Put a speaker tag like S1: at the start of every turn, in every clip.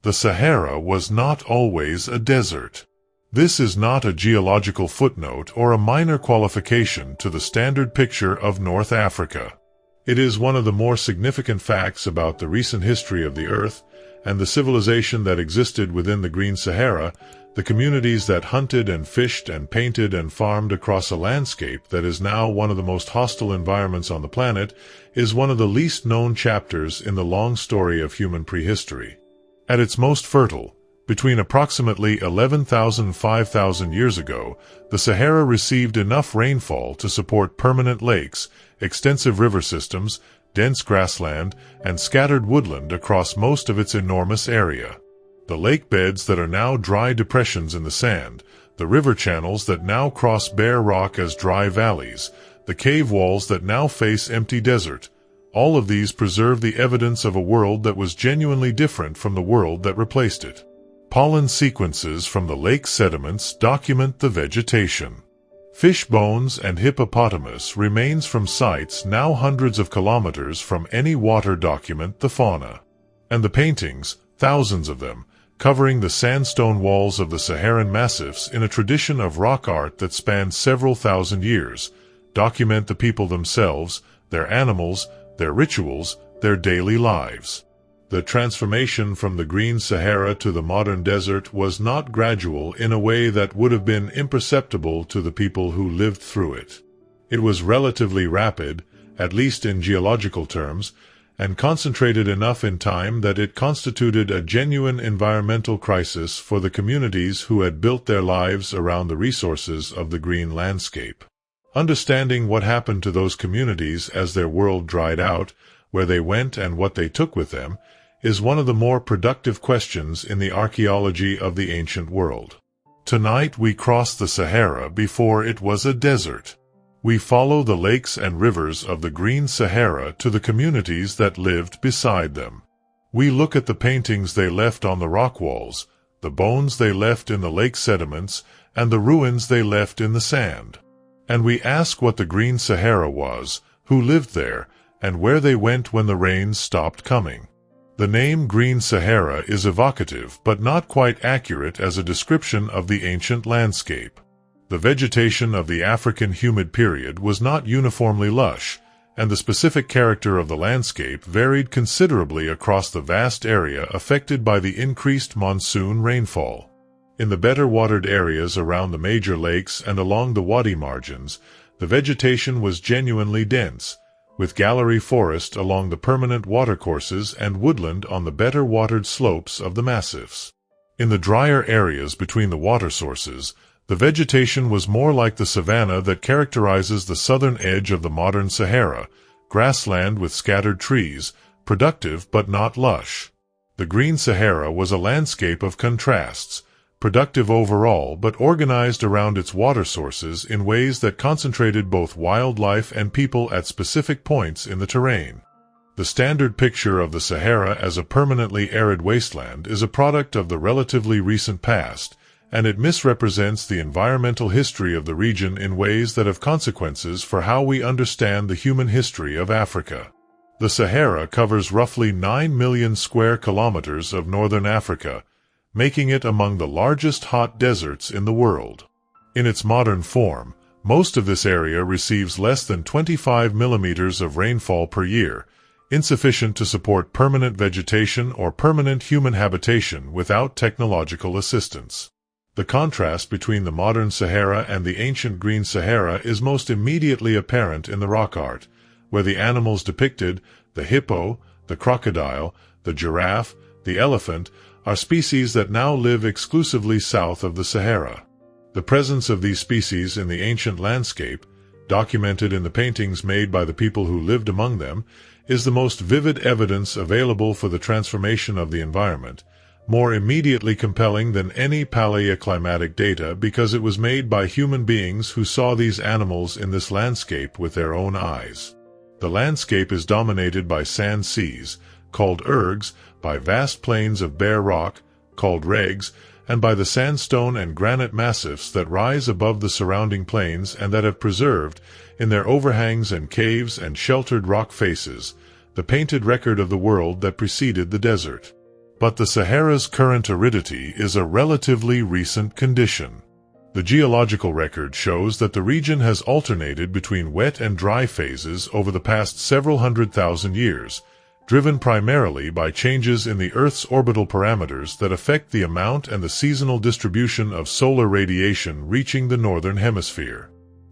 S1: The Sahara was not always a desert. This is not a geological footnote or a minor qualification to the standard picture of North Africa. It is one of the more significant facts about the recent history of the Earth and the civilization that existed within the Green Sahara, the communities that hunted and fished and painted and farmed across a landscape that is now one of the most hostile environments on the planet, is one of the least known chapters in the long story of human prehistory. At its most fertile, between approximately 11,000 and 5,000 years ago, the Sahara received enough rainfall to support permanent lakes, extensive river systems, dense grassland, and scattered woodland across most of its enormous area. The lake beds that are now dry depressions in the sand, the river channels that now cross bare rock as dry valleys, the cave walls that now face empty desert, all of these preserve the evidence of a world that was genuinely different from the world that replaced it. Pollen sequences from the lake sediments document the vegetation. Fish bones and hippopotamus remains from sites now hundreds of kilometers from any water document the fauna. And the paintings, thousands of them, covering the sandstone walls of the Saharan massifs in a tradition of rock art that spans several thousand years, document the people themselves, their animals, their rituals, their daily lives. The transformation from the Green Sahara to the modern desert was not gradual in a way that would have been imperceptible to the people who lived through it. It was relatively rapid, at least in geological terms, and concentrated enough in time that it constituted a genuine environmental crisis for the communities who had built their lives around the resources of the green landscape. Understanding what happened to those communities as their world dried out, where they went and what they took with them, is one of the more productive questions in the archaeology of the ancient world. Tonight we cross the Sahara before it was a desert. We follow the lakes and rivers of the Green Sahara to the communities that lived beside them. We look at the paintings they left on the rock walls, the bones they left in the lake sediments, and the ruins they left in the sand. And we ask what the Green Sahara was, who lived there, and where they went when the rains stopped coming. The name Green Sahara is evocative but not quite accurate as a description of the ancient landscape. The vegetation of the African humid period was not uniformly lush, and the specific character of the landscape varied considerably across the vast area affected by the increased monsoon rainfall. In the better-watered areas around the major lakes and along the wadi margins, the vegetation was genuinely dense, with gallery forest along the permanent watercourses and woodland on the better-watered slopes of the massifs. In the drier areas between the water sources, the vegetation was more like the savanna that characterizes the southern edge of the modern Sahara, grassland with scattered trees, productive but not lush. The Green Sahara was a landscape of contrasts, productive overall but organized around its water sources in ways that concentrated both wildlife and people at specific points in the terrain. The standard picture of the Sahara as a permanently arid wasteland is a product of the relatively recent past, and it misrepresents the environmental history of the region in ways that have consequences for how we understand the human history of Africa. The Sahara covers roughly 9 million square kilometers of northern Africa, making it among the largest hot deserts in the world. In its modern form, most of this area receives less than 25 millimeters of rainfall per year, insufficient to support permanent vegetation or permanent human habitation without technological assistance. The contrast between the modern Sahara and the ancient Green Sahara is most immediately apparent in the rock art, where the animals depicted, the hippo, the crocodile, the giraffe, the elephant, are species that now live exclusively south of the Sahara. The presence of these species in the ancient landscape, documented in the paintings made by the people who lived among them, is the most vivid evidence available for the transformation of the environment, more immediately compelling than any paleoclimatic data because it was made by human beings who saw these animals in this landscape with their own eyes. The landscape is dominated by sand seas, called ergs, by vast plains of bare rock, called regs, and by the sandstone and granite massifs that rise above the surrounding plains and that have preserved, in their overhangs and caves and sheltered rock faces, the painted record of the world that preceded the desert. But the Sahara's current aridity is a relatively recent condition. The geological record shows that the region has alternated between wet and dry phases over the past several 100,000 years, driven primarily by changes in the Earth's orbital parameters that affect the amount and the seasonal distribution of solar radiation reaching the northern hemisphere.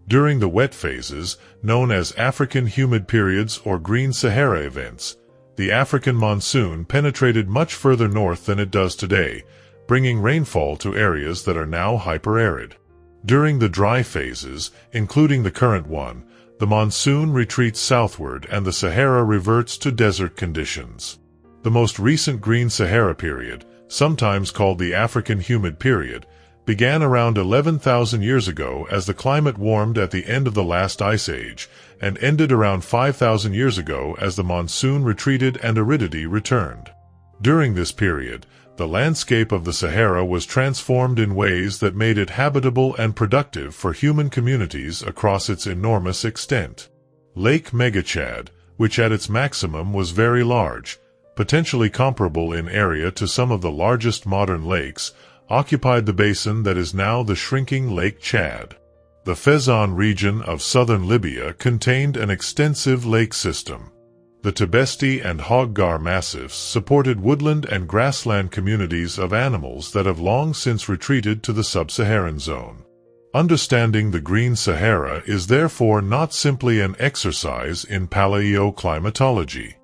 S1: During the wet phases, known as African humid periods or Green Sahara events, the African monsoon penetrated much further north than it does today, bringing rainfall to areas that are now hyper-arid. During the dry phases, including the current one, the monsoon retreats southward and the Sahara reverts to desert conditions. The most recent Green Sahara period, sometimes called the African humid period, began around 11,000 years ago as the climate warmed at the end of the last ice age, and ended around 5,000 years ago as the monsoon retreated and aridity returned. During this period, the landscape of the Sahara was transformed in ways that made it habitable and productive for human communities across its enormous extent. Lake Megachad, which at its maximum was very large, potentially comparable in area to some of the largest modern lakes, occupied the basin that is now the shrinking Lake Chad. The Fezzan region of southern Libya contained an extensive lake system. The Tibesti and Hoggar massifs supported woodland and grassland communities of animals that have long since retreated to the sub-Saharan zone. Understanding the Green Sahara is therefore not simply an exercise in paleoclimatology.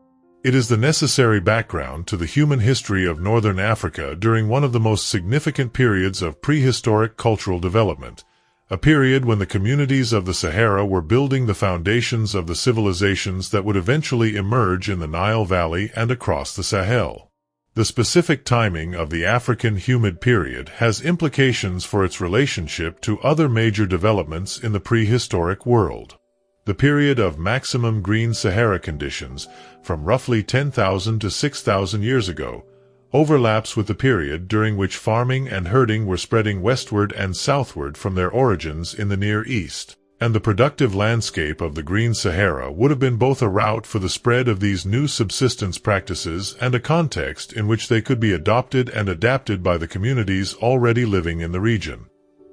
S1: It is the necessary background to the human history of northern Africa during one of the most significant periods of prehistoric cultural development, a period when the communities of the Sahara were building the foundations of the civilizations that would eventually emerge in the Nile Valley and across the Sahel. The specific timing of the African humid period has implications for its relationship to other major developments in the prehistoric world. The period of maximum Green Sahara conditions, from roughly 10,000 to 6,000 years ago, overlaps with the period during which farming and herding were spreading westward and southward from their origins in the Near East, and the productive landscape of the Green Sahara would have been both a route for the spread of these new subsistence practices and a context in which they could be adopted and adapted by the communities already living in the region.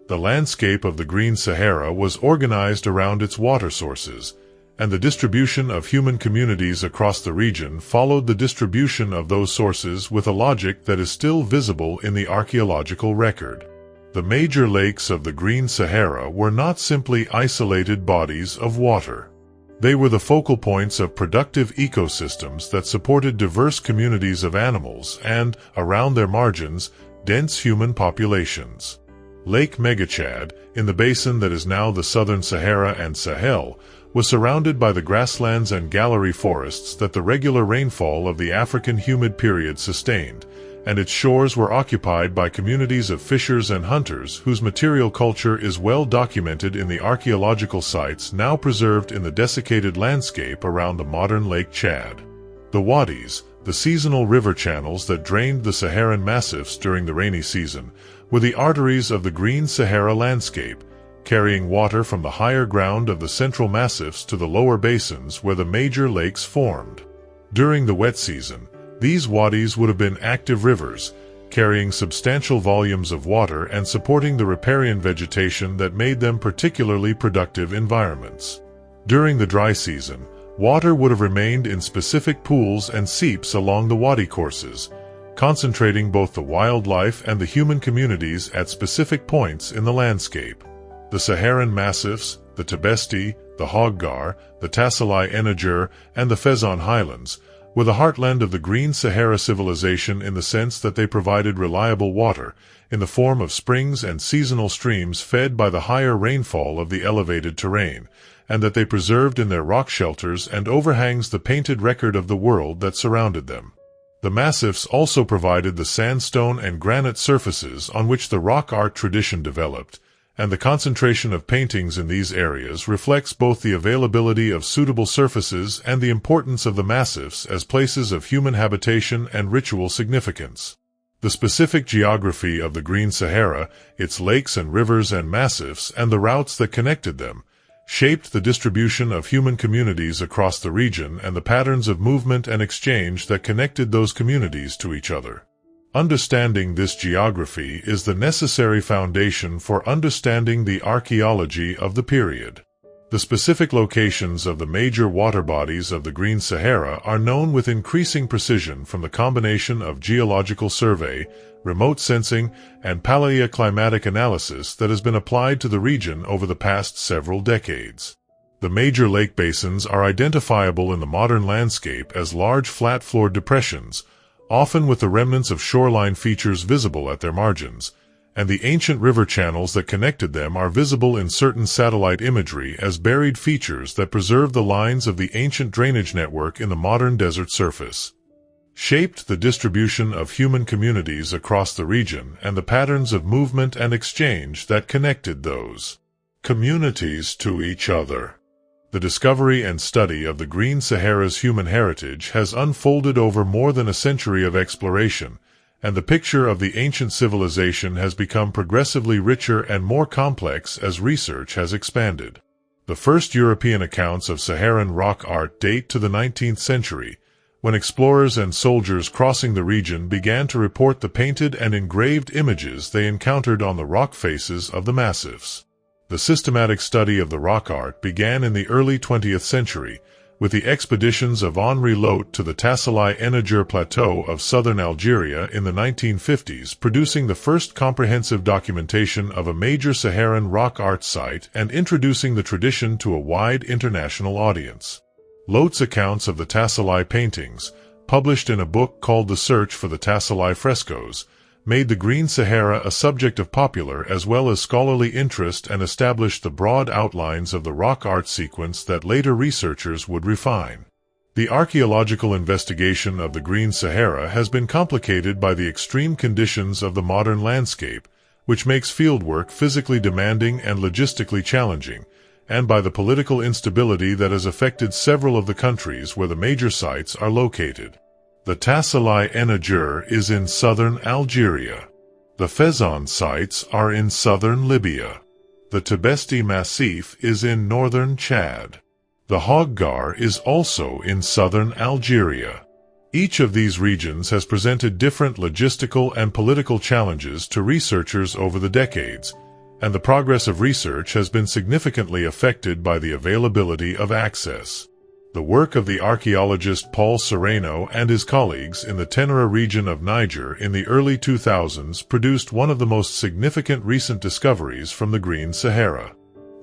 S1: The landscape of the Green Sahara was organized around its water sources, and the distribution of human communities across the region followed the distribution of those sources with a logic that is still visible in the archaeological record. The major lakes of the Green Sahara were not simply isolated bodies of water. They were the focal points of productive ecosystems that supported diverse communities of animals and, around their margins, dense human populations. Lake Megachad, in the basin that is now the southern Sahara and Sahel, was surrounded by the grasslands and gallery forests that the regular rainfall of the African humid period sustained, and its shores were occupied by communities of fishers and hunters whose material culture is well documented in the archaeological sites now preserved in the desiccated landscape around the modern Lake Chad. The wadis, the seasonal river channels that drained the Saharan massifs during the rainy season, were the arteries of the Green Sahara landscape, carrying water from the higher ground of the central massifs to the lower basins where the major lakes formed. During the wet season, these wadis would have been active rivers, carrying substantial volumes of water and supporting the riparian vegetation that made them particularly productive environments. During the dry season, water would have remained in specific pools and seeps along the wadi courses, concentrating both the wildlife and the human communities at specific points in the landscape. The Saharan massifs, the Tibesti, the Hoggar, the Tassalai Eniger, and the Fezzan highlands were the heartland of the Green Sahara civilization in the sense that they provided reliable water, in the form of springs and seasonal streams fed by the higher rainfall of the elevated terrain, and that they preserved in their rock shelters and overhangs the painted record of the world that surrounded them. The massifs also provided the sandstone and granite surfaces on which the rock art tradition developed, and the concentration of paintings in these areas reflects both the availability of suitable surfaces and the importance of the massifs as places of human habitation and ritual significance. The specific geography of the Green Sahara, its lakes and rivers and massifs, and the routes that connected them, shaped the distribution of human communities across the region and the patterns of movement and exchange that connected those communities to each other. Understanding this geography is the necessary foundation for understanding the archaeology of the period. The specific locations of the major water bodies of the Green Sahara are known with increasing precision from the combination of geological survey, remote sensing, and paleoclimatic analysis that has been applied to the region over the past several decades. The major lake basins are identifiable in the modern landscape as large flat-floored depressions, often with the remnants of shoreline features visible at their margins, and the ancient river channels that connected them are visible in certain satellite imagery as buried features that preserve the lines of the ancient drainage network in the modern desert surface. Shaped the distribution of human communities across the region and the patterns of movement and exchange that connected those communities to each other. The discovery and study of the Green Sahara's human heritage has unfolded over more than a century of exploration, and the picture of the ancient civilization has become progressively richer and more complex as research has expanded. The first European accounts of Saharan rock art date to the 19th century, when explorers and soldiers crossing the region began to report the painted and engraved images they encountered on the rock faces of the massifs. The systematic study of the rock art began in the early 20th century, with the expeditions of Henri Lot to the Tassalai-Enajur Plateau of southern Algeria in the 1950s producing the first comprehensive documentation of a major Saharan rock art site and introducing the tradition to a wide international audience. Lot's accounts of the Tassalai paintings, published in a book called The Search for the Tassalai Frescoes, made the Green Sahara a subject of popular as well as scholarly interest and established the broad outlines of the rock art sequence that later researchers would refine. The archaeological investigation of the Green Sahara has been complicated by the extreme conditions of the modern landscape, which makes fieldwork physically demanding and logistically challenging, and by the political instability that has affected several of the countries where the major sites are located. The Tassalai-Enajur is in southern Algeria. The Fezzan sites are in southern Libya. The Tibesti Massif is in northern Chad. The Hoggar is also in southern Algeria. Each of these regions has presented different logistical and political challenges to researchers over the decades, and the progress of research has been significantly affected by the availability of access. The work of the archaeologist Paul Sereno and his colleagues in the Tenera region of Niger in the early 2000s produced one of the most significant recent discoveries from the Green Sahara.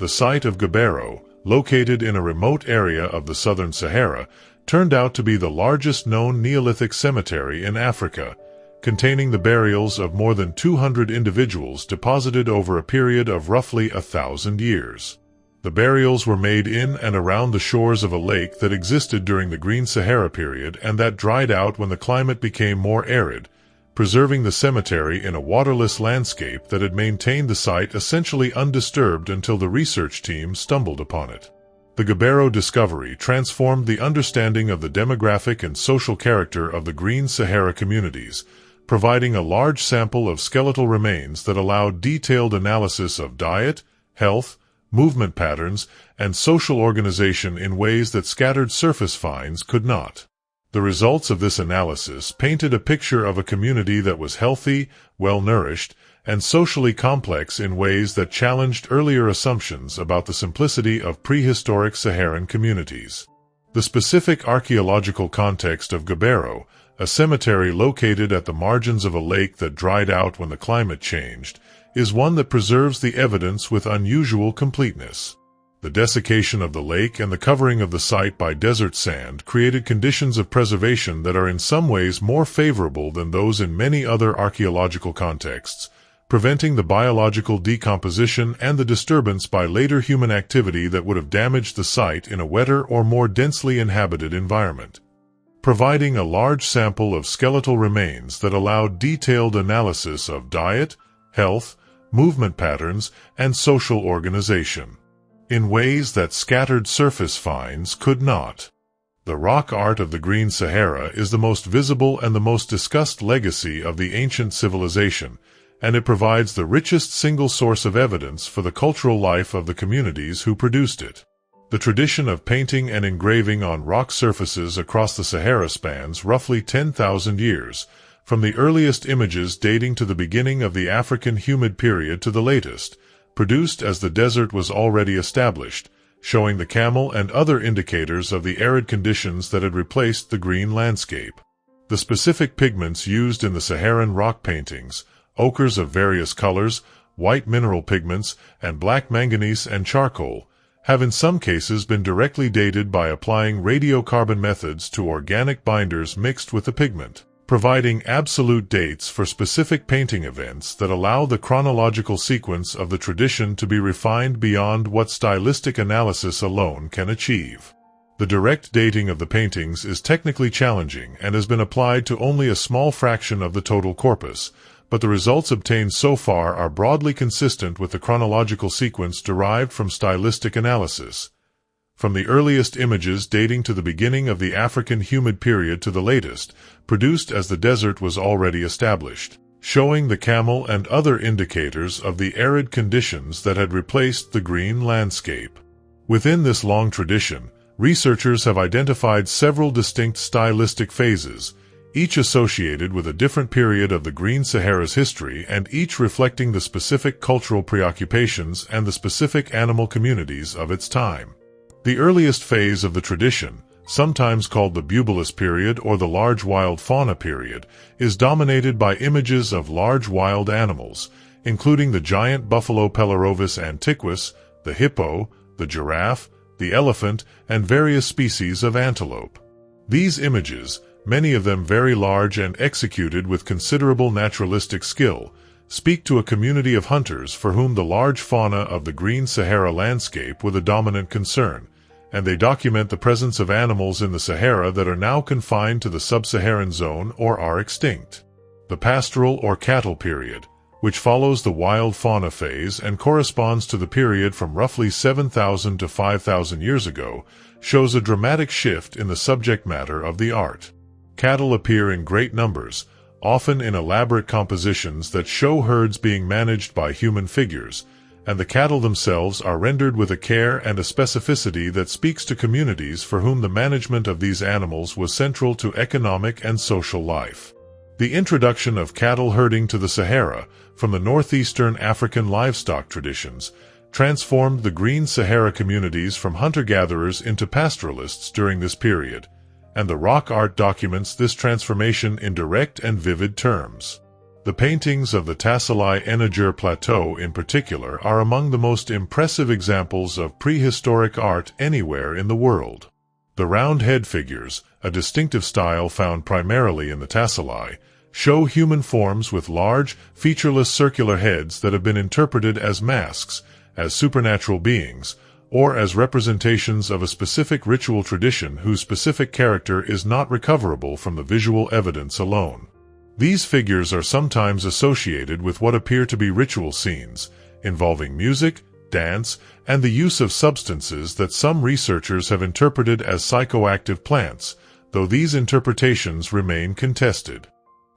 S1: The site of Gabero, located in a remote area of the southern Sahara, turned out to be the largest known Neolithic cemetery in Africa, containing the burials of more than 200 individuals deposited over a period of roughly 1,000 years. The burials were made in and around the shores of a lake that existed during the Green Sahara period and that dried out when the climate became more arid, preserving the cemetery in a waterless landscape that had maintained the site essentially undisturbed until the research team stumbled upon it. The Gabero discovery transformed the understanding of the demographic and social character of the Green Sahara communities, providing a large sample of skeletal remains that allowed detailed analysis of diet, health, movement patterns, and social organization in ways that scattered surface finds could not. The results of this analysis painted a picture of a community that was healthy, well-nourished, and socially complex in ways that challenged earlier assumptions about the simplicity of prehistoric Saharan communities. The specific archaeological context of Gabero, a cemetery located at the margins of a lake that dried out when the climate changed, is one that preserves the evidence with unusual completeness. The desiccation of the lake and the covering of the site by desert sand created conditions of preservation that are in some ways more favorable than those in many other archaeological contexts, preventing the biological decomposition and the disturbance by later human activity that would have damaged the site in a wetter or more densely inhabited environment. Providing a large sample of skeletal remains that allowed detailed analysis of diet, health, movement patterns, and social organization, in ways that scattered surface finds could not. The rock art of the Green Sahara is the most visible and the most discussed legacy of the ancient civilization, and it provides the richest single source of evidence for the cultural life of the communities who produced it. The tradition of painting and engraving on rock surfaces across the Sahara spans roughly 10,000 years, From the earliest images dating to the beginning of the African humid period to the latest, produced as the desert was already established, showing the camel and other indicators of the arid conditions that had replaced the green landscape. The specific pigments used in the Saharan rock paintings, ochres of various colors, white mineral pigments, and black manganese and charcoal, have in some cases been directly dated by applying radiocarbon methods to organic binders mixed with the pigment, providing absolute dates for specific painting events that allow the chronological sequence of the tradition to be refined beyond what stylistic analysis alone can achieve. The direct dating of the paintings is technically challenging and has been applied to only a small fraction of the total corpus, but the results obtained so far are broadly consistent with the chronological sequence derived from stylistic analysis. From the earliest images dating to the beginning of the African humid period to the latest, produced as the desert was already established, showing the camel and other indicators of the arid conditions that had replaced the green landscape. Within this long tradition, researchers have identified several distinct stylistic phases, each associated with a different period of the Green Sahara's history and each reflecting the specific cultural preoccupations and the specific animal communities of its time. The earliest phase of the tradition, sometimes called the bubulus period or the large wild fauna period, is dominated by images of large wild animals, including the giant buffalo Pelarovis antiquus, the hippo, the giraffe, the elephant, and various species of antelope. These images, many of them very large and executed with considerable naturalistic skill, speak to a community of hunters for whom the large fauna of the Green Sahara landscape were the dominant concern, and they document the presence of animals in the Sahara that are now confined to the sub-Saharan zone or are extinct. The pastoral or cattle period, which follows the wild fauna phase and corresponds to the period from roughly 7,000 to 5,000 years ago, shows a dramatic shift in the subject matter of the art. Cattle appear in great numbers, often in elaborate compositions that show herds being managed by human figures, and the cattle themselves are rendered with a care and a specificity that speaks to communities for whom the management of these animals was central to economic and social life. The introduction of cattle herding to the Sahara, from the northeastern African livestock traditions, transformed the Green Sahara communities from hunter-gatherers into pastoralists during this period, and the rock art documents this transformation in direct and vivid terms. The paintings of the Tassili Eniger Plateau in particular are among the most impressive examples of prehistoric art anywhere in the world. The round head figures, a distinctive style found primarily in the Tassili, show human forms with large, featureless circular heads that have been interpreted as masks, as supernatural beings, or as representations of a specific ritual tradition whose specific character is not recoverable from the visual evidence alone. These figures are sometimes associated with what appear to be ritual scenes, involving music, dance, and the use of substances that some researchers have interpreted as psychoactive plants, though these interpretations remain contested.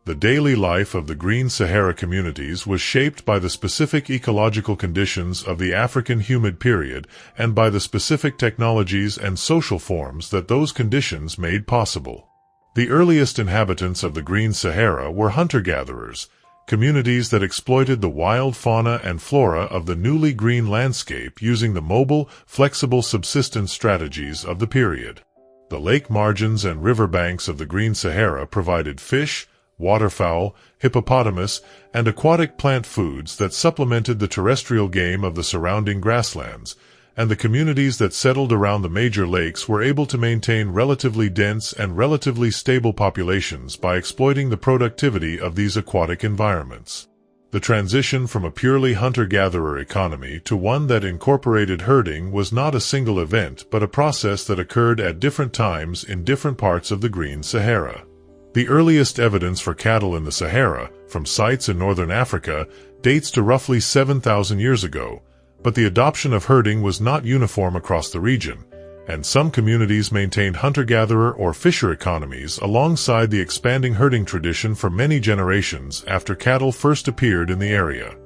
S1: The daily life of the Green Sahara communities was shaped by the specific ecological conditions of the African humid period and by the specific technologies and social forms that those conditions made possible. The earliest inhabitants of the Green Sahara were hunter-gatherers, communities that exploited the wild fauna and flora of the newly green landscape using the mobile, flexible subsistence strategies of the period. The lake margins and riverbanks of the Green Sahara provided fish, waterfowl, hippopotamus, and aquatic plant foods that supplemented the terrestrial game of the surrounding grasslands, and the communities that settled around the major lakes were able to maintain relatively dense and relatively stable populations by exploiting the productivity of these aquatic environments. The transition from a purely hunter-gatherer economy to one that incorporated herding was not a single event but a process that occurred at different times in different parts of the Green Sahara. The earliest evidence for cattle in the Sahara, from sites in northern Africa, dates to roughly 7,000 years ago, but the adoption of herding was not uniform across the region, and some communities maintained hunter-gatherer or fisher economies alongside the expanding herding tradition for many generations after cattle first appeared in the area.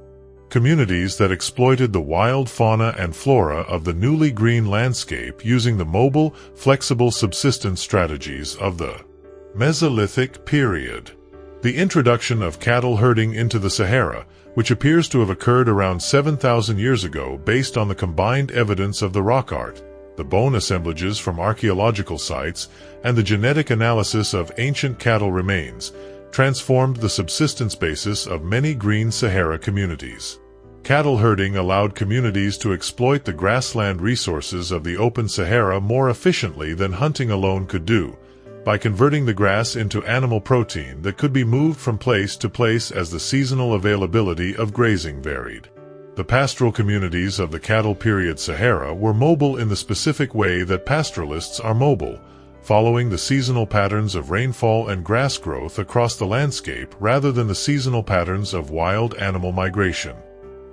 S1: Communities that exploited the wild fauna and flora of the newly green landscape using the mobile, flexible subsistence strategies of the Mesolithic period. The introduction of cattle herding into the Sahara, which appears to have occurred around 7,000 years ago based on the combined evidence of the rock art, the bone assemblages from archaeological sites, and the genetic analysis of ancient cattle remains, transformed the subsistence basis of many Green Sahara communities. Cattle herding allowed communities to exploit the grassland resources of the open Sahara more efficiently than hunting alone could do, by converting the grass into animal protein that could be moved from place to place as the seasonal availability of grazing varied. The pastoral communities of the cattle period Sahara were mobile in the specific way that pastoralists are mobile, following the seasonal patterns of rainfall and grass growth across the landscape rather than the seasonal patterns of wild animal migration.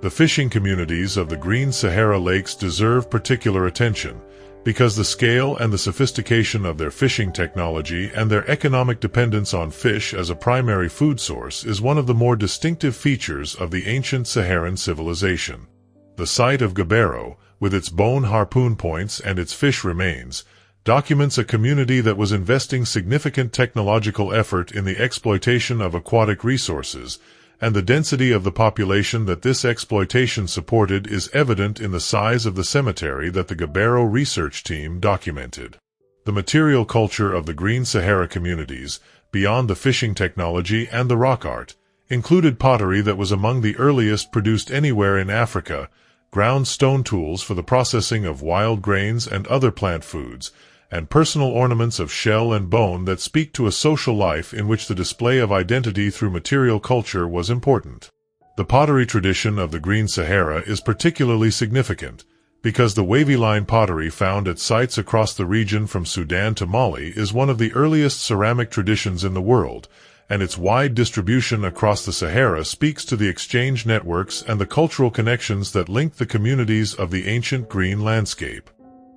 S1: The fishing communities of the Green Sahara lakes deserve particular attention, because the scale and the sophistication of their fishing technology and their economic dependence on fish as a primary food source is one of the more distinctive features of the ancient Saharan civilization. The site of Gabbero, with its bone harpoon points and its fish remains, documents a community that was investing significant technological effort in the exploitation of aquatic resources, and the density of the population that this exploitation supported is evident in the size of the cemetery that the Gabbero research team documented. The material culture of the Green Sahara communities, beyond the fishing technology and the rock art, included pottery that was among the earliest produced anywhere in Africa, ground stone tools for the processing of wild grains and other plant foods, and personal ornaments of shell and bone that speak to a social life in which the display of identity through material culture was important. The pottery tradition of the Green Sahara is particularly significant, because the wavy line pottery found at sites across the region from Sudan to Mali is one of the earliest ceramic traditions in the world, and its wide distribution across the Sahara speaks to the exchange networks and the cultural connections that link the communities of the ancient green landscape.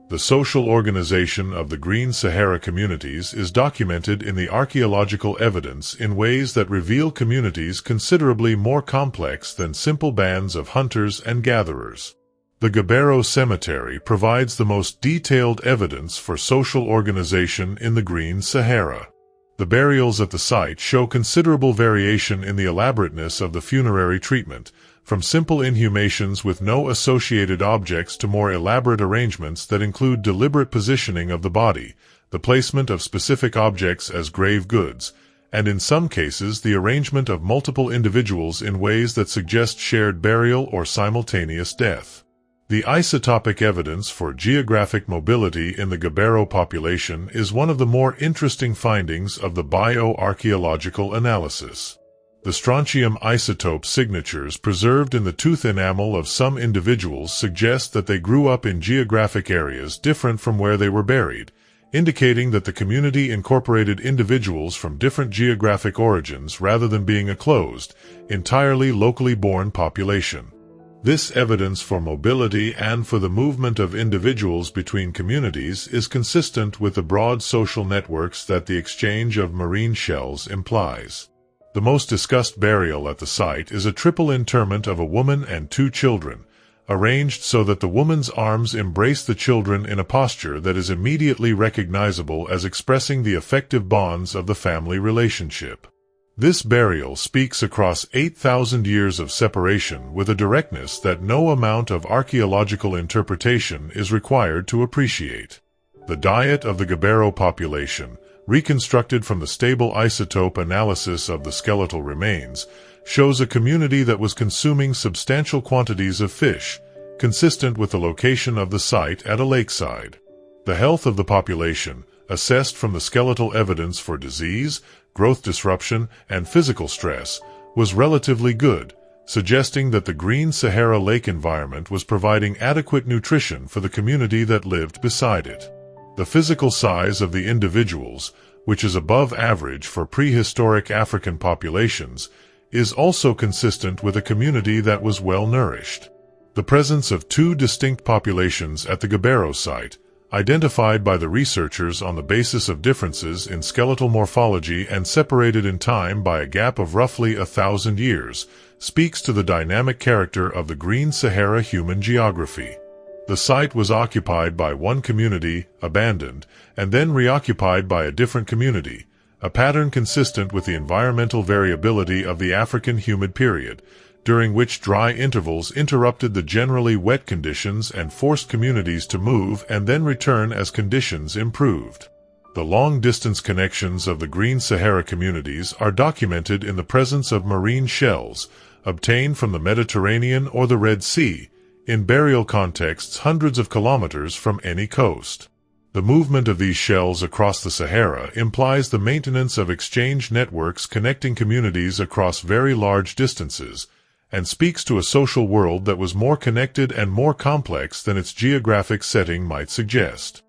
S1: The social organization of the Green Sahara communities is documented in the archaeological evidence in ways that reveal communities considerably more complex than simple bands of hunters and gatherers. The Gabbero Cemetery provides the most detailed evidence for social organization in the Green Sahara. The burials at the site show considerable variation in the elaborateness of the funerary treatment, from simple inhumations with no associated objects to more elaborate arrangements that include deliberate positioning of the body, the placement of specific objects as grave goods, and in some cases the arrangement of multiple individuals in ways that suggest shared burial or simultaneous death. The isotopic evidence for geographic mobility in the Gabbero population is one of the more interesting findings of the bioarchaeological analysis. The strontium isotope signatures preserved in the tooth enamel of some individuals suggest that they grew up in geographic areas different from where they were buried, indicating that the community incorporated individuals from different geographic origins rather than being a closed, entirely locally born population. This evidence for mobility and for the movement of individuals between communities is consistent with the broad social networks that the exchange of marine shells implies. The most discussed burial at the site is a triple interment of a woman and two children, arranged so that the woman's arms embrace the children in a posture that is immediately recognizable as expressing the affective bonds of the family relationship. This burial speaks across 8,000 years of separation with a directness that no amount of archaeological interpretation is required to appreciate. The diet of the Gabbero population, reconstructed from the stable isotope analysis of the skeletal remains, shows a community that was consuming substantial quantities of fish, consistent with the location of the site at a lakeside. The health of the population, assessed from the skeletal evidence for disease, growth disruption, and physical stress, was relatively good, suggesting that the Green Sahara lake environment was providing adequate nutrition for the community that lived beside it. The physical size of the individuals, which is above average for prehistoric African populations, is also consistent with a community that was well nourished. The presence of two distinct populations at the Gabbero site, identified by the researchers on the basis of differences in skeletal morphology and separated in time by a gap of roughly 1,000 years, speaks to the dynamic character of the Green Sahara human geography. The site was occupied by one community, abandoned, and then reoccupied by a different community, a pattern consistent with the environmental variability of the African humid period, during which dry intervals interrupted the generally wet conditions and forced communities to move and then return as conditions improved. The long-distance connections of the Green Sahara communities are documented in the presence of marine shells, obtained from the Mediterranean or the Red Sea, in burial contexts hundreds of kilometers from any coast. The movement of these shells across the Sahara implies the maintenance of exchange networks connecting communities across very large distances, and speaks to a social world that was more connected and more complex than its geographic setting might suggest.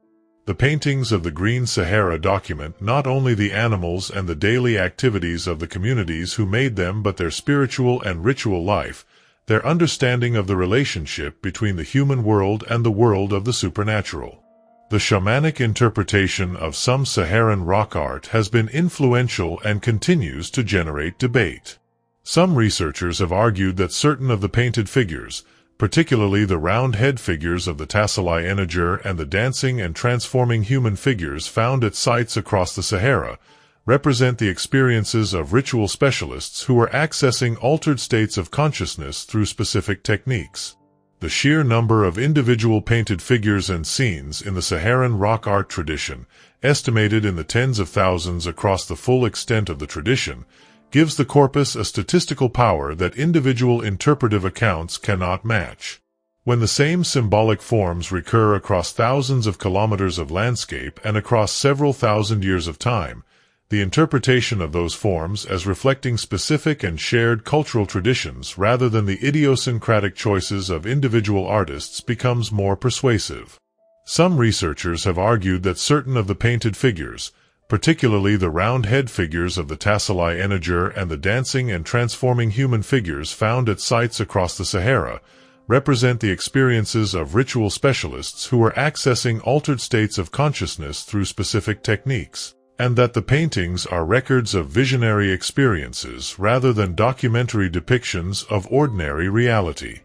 S1: The paintings of the Green Sahara document not only the animals and the daily activities of the communities who made them but their spiritual and ritual life, their understanding of the relationship between the human world and the world of the supernatural. The shamanic interpretation of some Saharan rock art has been influential and continues to generate debate. Some researchers have argued that certain of the painted figures, particularly the round head figures of the Tassili Eniger and the dancing and transforming human figures found at sites across the Sahara, represent the experiences of ritual specialists who are accessing altered states of consciousness through specific techniques. The sheer number of individual painted figures and scenes in the Saharan rock art tradition, estimated in the tens of thousands across the full extent of the tradition, gives the corpus a statistical power that individual interpretive accounts cannot match. When the same symbolic forms recur across thousands of kilometers of landscape and across several thousand years of time, the interpretation of those forms as reflecting specific and shared cultural traditions rather than the idiosyncratic choices of individual artists becomes more persuasive. Some researchers have argued that certain of the painted figures, particularly the round head figures of the Tassili Eniger and the dancing and transforming human figures found at sites across the Sahara, represent the experiences of ritual specialists who are accessing altered states of consciousness through specific techniques, and that the paintings are records of visionary experiences rather than documentary depictions of ordinary reality.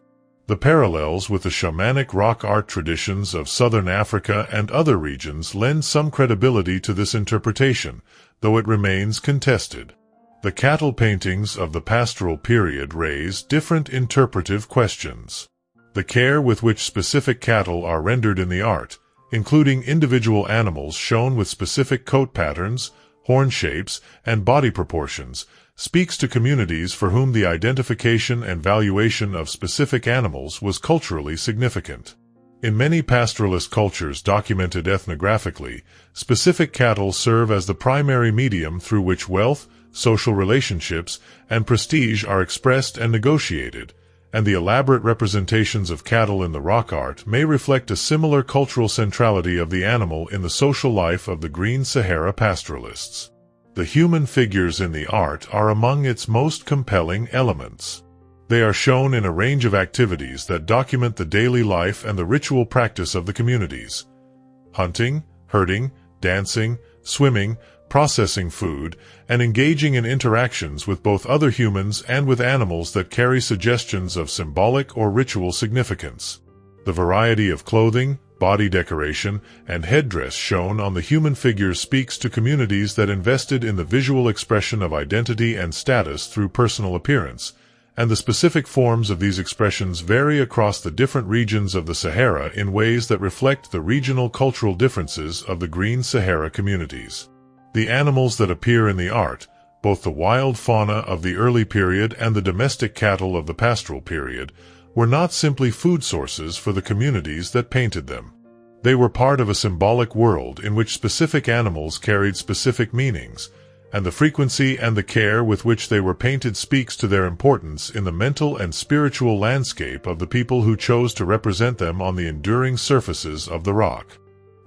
S1: The parallels with the shamanic rock art traditions of southern Africa and other regions lend some credibility to this interpretation, though it remains contested. The cattle paintings of the pastoral period raise different interpretive questions. The care with which specific cattle are rendered in the art, including individual animals shown with specific coat patterns, horn shapes, and body proportions, speaks to communities for whom the identification and valuation of specific animals was culturally significant. In many pastoralist cultures documented ethnographically, specific cattle serve as the primary medium through which wealth, social relationships, and prestige are expressed and negotiated, and the elaborate representations of cattle in the rock art may reflect a similar cultural centrality of the animal in the social life of the Green Sahara pastoralists. The human figures in the art are among its most compelling elements. They are shown in a range of activities that document the daily life and the ritual practice of the communities. Hunting, herding, dancing, swimming, processing food, and engaging in interactions with both other humans and with animals that carry suggestions of symbolic or ritual significance. The variety of clothing, body decoration, and headdress shown on the human figures speaks to communities that invested in the visual expression of identity and status through personal appearance, and the specific forms of these expressions vary across the different regions of the Sahara in ways that reflect the regional cultural differences of the Green Sahara communities. The animals that appear in the art, both the wild fauna of the early period and the domestic cattle of the pastoral period, were not simply food sources for the communities that painted them. They were part of a symbolic world in which specific animals carried specific meanings, and the frequency and the care with which they were painted speaks to their importance in the mental and spiritual landscape of the people who chose to represent them on the enduring surfaces of the rock.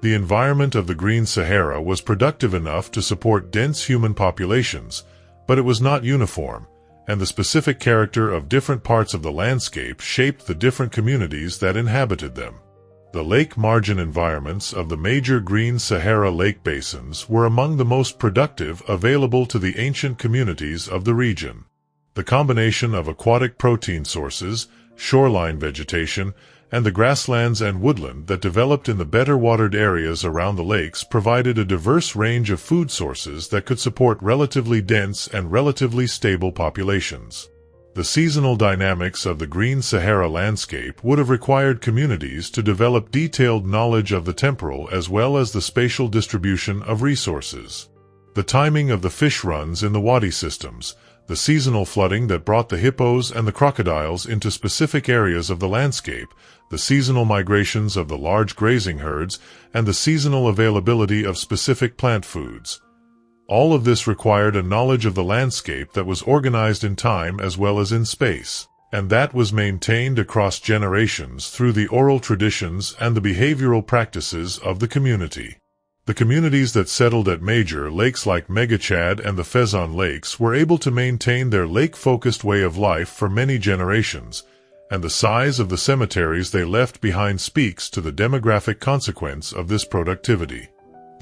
S1: The environment of the Green Sahara was productive enough to support dense human populations, but it was not uniform, and the specific character of different parts of the landscape shaped the different communities that inhabited them. The lake margin environments of the major Green Sahara lake basins were among the most productive available to the ancient communities of the region. The combination of aquatic protein sources, shoreline vegetation, and the grasslands and woodland that developed in the better-watered areas around the lakes provided a diverse range of food sources that could support relatively dense and relatively stable populations. The seasonal dynamics of the Green Sahara landscape would have required communities to develop detailed knowledge of the temporal as well as the spatial distribution of resources. The timing of the fish runs in the wadi systems, the seasonal flooding that brought the hippos and the crocodiles into specific areas of the landscape, the seasonal migrations of the large grazing herds, and the seasonal availability of specific plant foods. All of this required a knowledge of the landscape that was organized in time as well as in space, and that was maintained across generations through the oral traditions and the behavioral practices of the community. The communities that settled at major lakes like Megachad and the Fezon Lakes were able to maintain their lake-focused way of life for many generations, and the size of the cemeteries they left behind speaks to the demographic consequence of this productivity.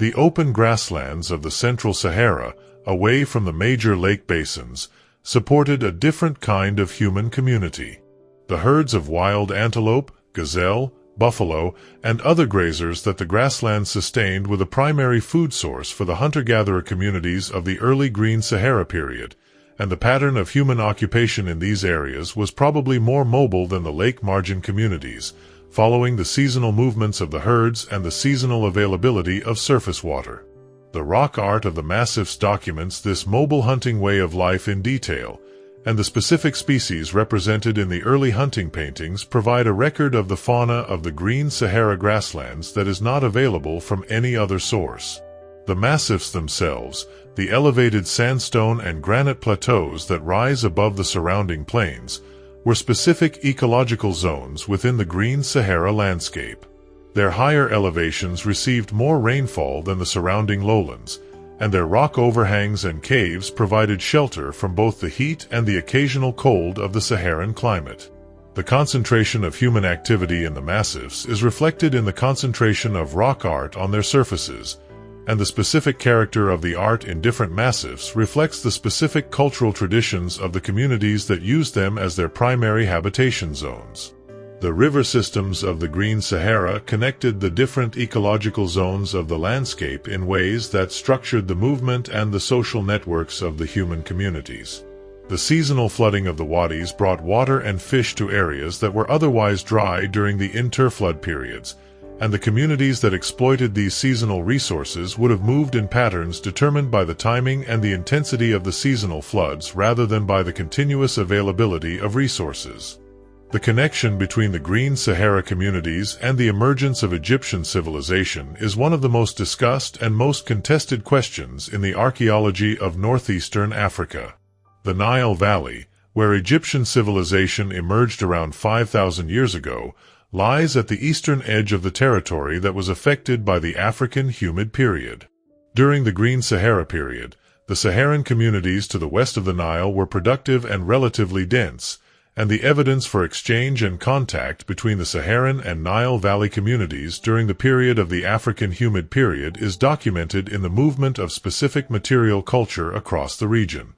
S1: The open grasslands of the Central Sahara, away from the major lake basins, supported a different kind of human community. The herds of wild antelope, gazelle, buffalo, and other grazers that the grasslands sustained were the primary food source for the hunter-gatherer communities of the early Green Sahara period, and the pattern of human occupation in these areas was probably more mobile than the lake margin communities, following the seasonal movements of the herds and the seasonal availability of surface water. The rock art of the massifs documents this mobile hunting way of life in detail, and the specific species represented in the early hunting paintings provide a record of the fauna of the Green Sahara grasslands that is not available from any other source. The massifs themselves, the elevated sandstone and granite plateaus that rise above the surrounding plains, were specific ecological zones within the Green Sahara landscape. Their higher elevations received more rainfall than the surrounding lowlands, and their rock overhangs and caves provided shelter from both the heat and the occasional cold of the Saharan climate. The concentration of human activity in the massifs is reflected in the concentration of rock art on their surfaces, and the specific character of the art in different massifs reflects the specific cultural traditions of the communities that use them as their primary habitation zones. The river systems of the Green Sahara connected the different ecological zones of the landscape in ways that structured the movement and the social networks of the human communities. The seasonal flooding of the wadis brought water and fish to areas that were otherwise dry during the interflood periods, and the communities that exploited these seasonal resources would have moved in patterns determined by the timing and the intensity of the seasonal floods rather than by the continuous availability of resources. The connection between the Green Sahara communities and the emergence of Egyptian civilization is one of the most discussed and most contested questions in the archaeology of northeastern Africa. The Nile Valley, where Egyptian civilization emerged around 5,000 years ago, lies at the eastern edge of the territory that was affected by the African humid period. During the Green Sahara period, the Saharan communities to the west of the Nile were productive and relatively dense, and the evidence for exchange and contact between the Saharan and Nile Valley communities during the period of the African humid period is documented in the movement of specific material culture across the region.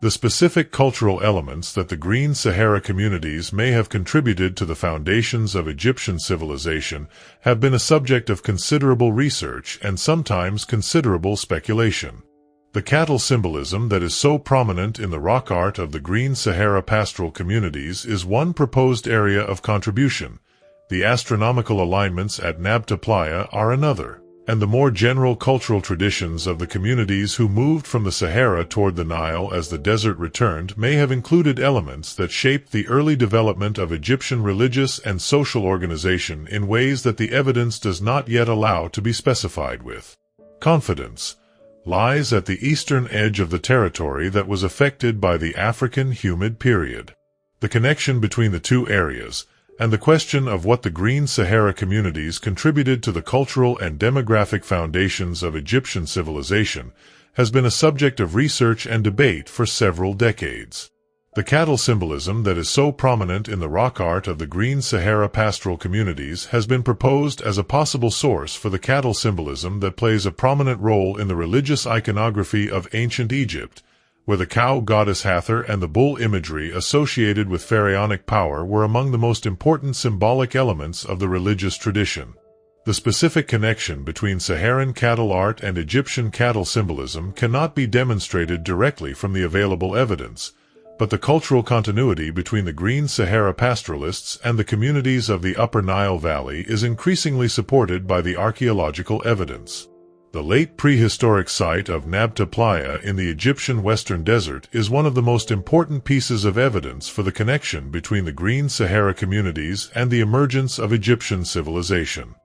S1: The specific cultural elements that the Green Sahara communities may have contributed to the foundations of Egyptian civilization have been a subject of considerable research and sometimes considerable speculation. The cattle symbolism that is so prominent in the rock art of the Green Sahara pastoral communities is one proposed area of contribution. The astronomical alignments at Nabta Playa are another, and the more general cultural traditions of the communities who moved from the Sahara toward the Nile as the desert returned may have included elements that shaped the early development of Egyptian religious and social organization in ways that the evidence does not yet allow to be specified with confidence. Lies at the eastern edge of the territory that was affected by the African humid period. The connection between the two areas, and the question of what the Green Sahara communities contributed to the cultural and demographic foundations of Egyptian civilization, has been a subject of research and debate for several decades. The cattle symbolism that is so prominent in the rock art of the Green Sahara pastoral communities has been proposed as a possible source for the cattle symbolism that plays a prominent role in the religious iconography of ancient Egypt, where the cow goddess Hathor and the bull imagery associated with pharaonic power were among the most important symbolic elements of the religious tradition. The specific connection between Saharan cattle art and Egyptian cattle symbolism cannot be demonstrated directly from the available evidence, but the cultural continuity between the Green Sahara pastoralists and the communities of the Upper Nile Valley is increasingly supported by the archaeological evidence. The late prehistoric site of Nabta Playa in the Egyptian Western Desert is one of the most important pieces of evidence for the connection between the Green Sahara communities and the emergence of Egyptian civilization.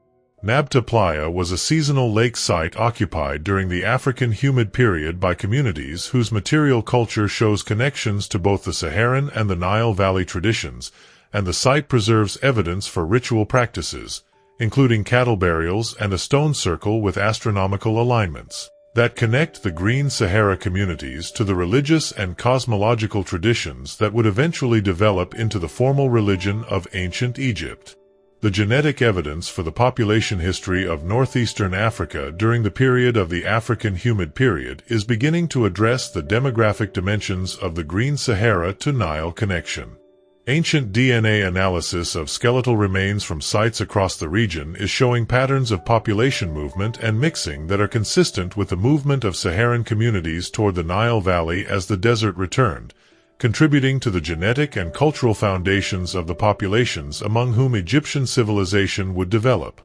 S1: Nabta Playa was a seasonal lake site occupied during the African humid period by communities whose material culture shows connections to both the Saharan and the Nile Valley traditions, and the site preserves evidence for ritual practices, including cattle burials and a stone circle with astronomical alignments, that connect the Green Sahara communities to the religious and cosmological traditions that would eventually develop into the formal religion of ancient Egypt. The genetic evidence for the population history of northeastern Africa during the period of the African humid period is beginning to address the demographic dimensions of the Green Sahara to Nile connection. Ancient DNA analysis of skeletal remains from sites across the region is showing patterns of population movement and mixing that are consistent with the movement of Saharan communities toward the Nile Valley as the desert returned, contributing to the genetic and cultural foundations of the populations among whom Egyptian civilization would develop.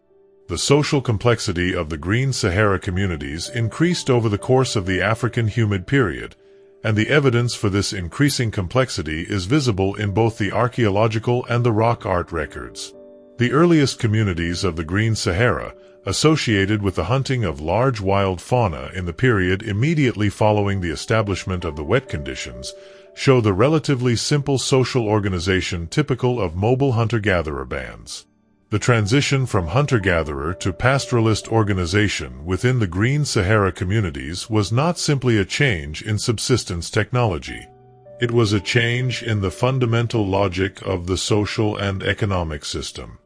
S1: The social complexity of the Green Sahara communities increased over the course of the African humid period, and the evidence for this increasing complexity is visible in both the archaeological and the rock art records. The earliest communities of the Green Sahara, associated with the hunting of large wild fauna in the period immediately following the establishment of the wet conditions, show the relatively simple social organization typical of mobile hunter-gatherer bands. The transition from hunter-gatherer to pastoralist organization within the Green Sahara communities was not simply a change in subsistence technology. It was a change in the fundamental logic of the social and economic system.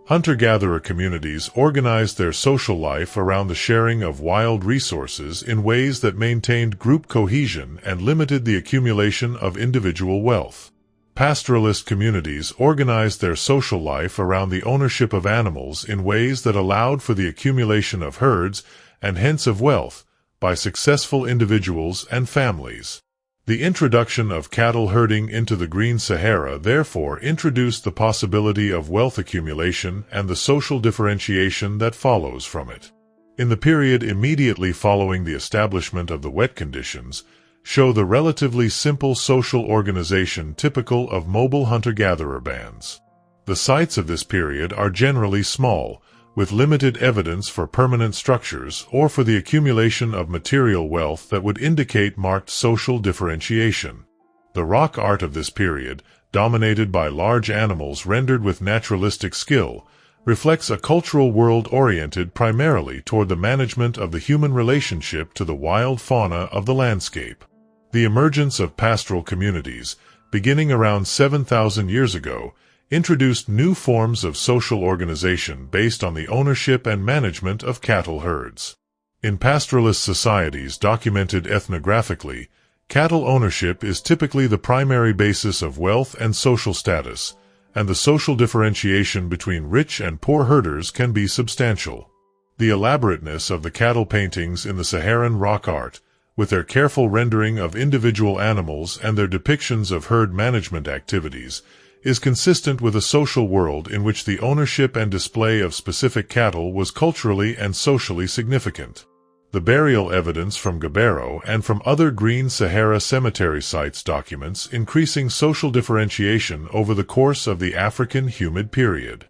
S1: Hunter-gatherer communities organized their social life around the sharing of wild resources in ways that maintained group cohesion and limited the accumulation of individual wealth. Pastoralist communities organized their social life around the ownership of animals in ways that allowed for the accumulation of herds, and hence of wealth, by successful individuals and families. The introduction of cattle herding into the Green Sahara therefore introduced the possibility of wealth accumulation and the social differentiation that follows from it. In the period immediately following the establishment of the wet conditions, show the relatively simple social organization typical of mobile hunter-gatherer bands. The sites of this period are generally small, with limited evidence for permanent structures or for the accumulation of material wealth that would indicate marked social differentiation. The rock art of this period, dominated by large animals rendered with naturalistic skill, reflects a cultural world oriented primarily toward the management of the human relationship to the wild fauna of the landscape. The emergence of pastoral communities, beginning around 7,000 years ago, introduced new forms of social organization based on the ownership and management of cattle herds. In pastoralist societies documented ethnographically, cattle ownership is typically the primary basis of wealth and social status, and the social differentiation between rich and poor herders can be substantial. The elaborateness of the cattle paintings in the Saharan rock art, with their careful rendering of individual animals and their depictions of herd management activities, is consistent with a social world in which the ownership and display of specific cattle was culturally and socially significant. The burial evidence from Gabbero and from other Green Sahara cemetery sites documents increasing social differentiation over the course of the African humid period.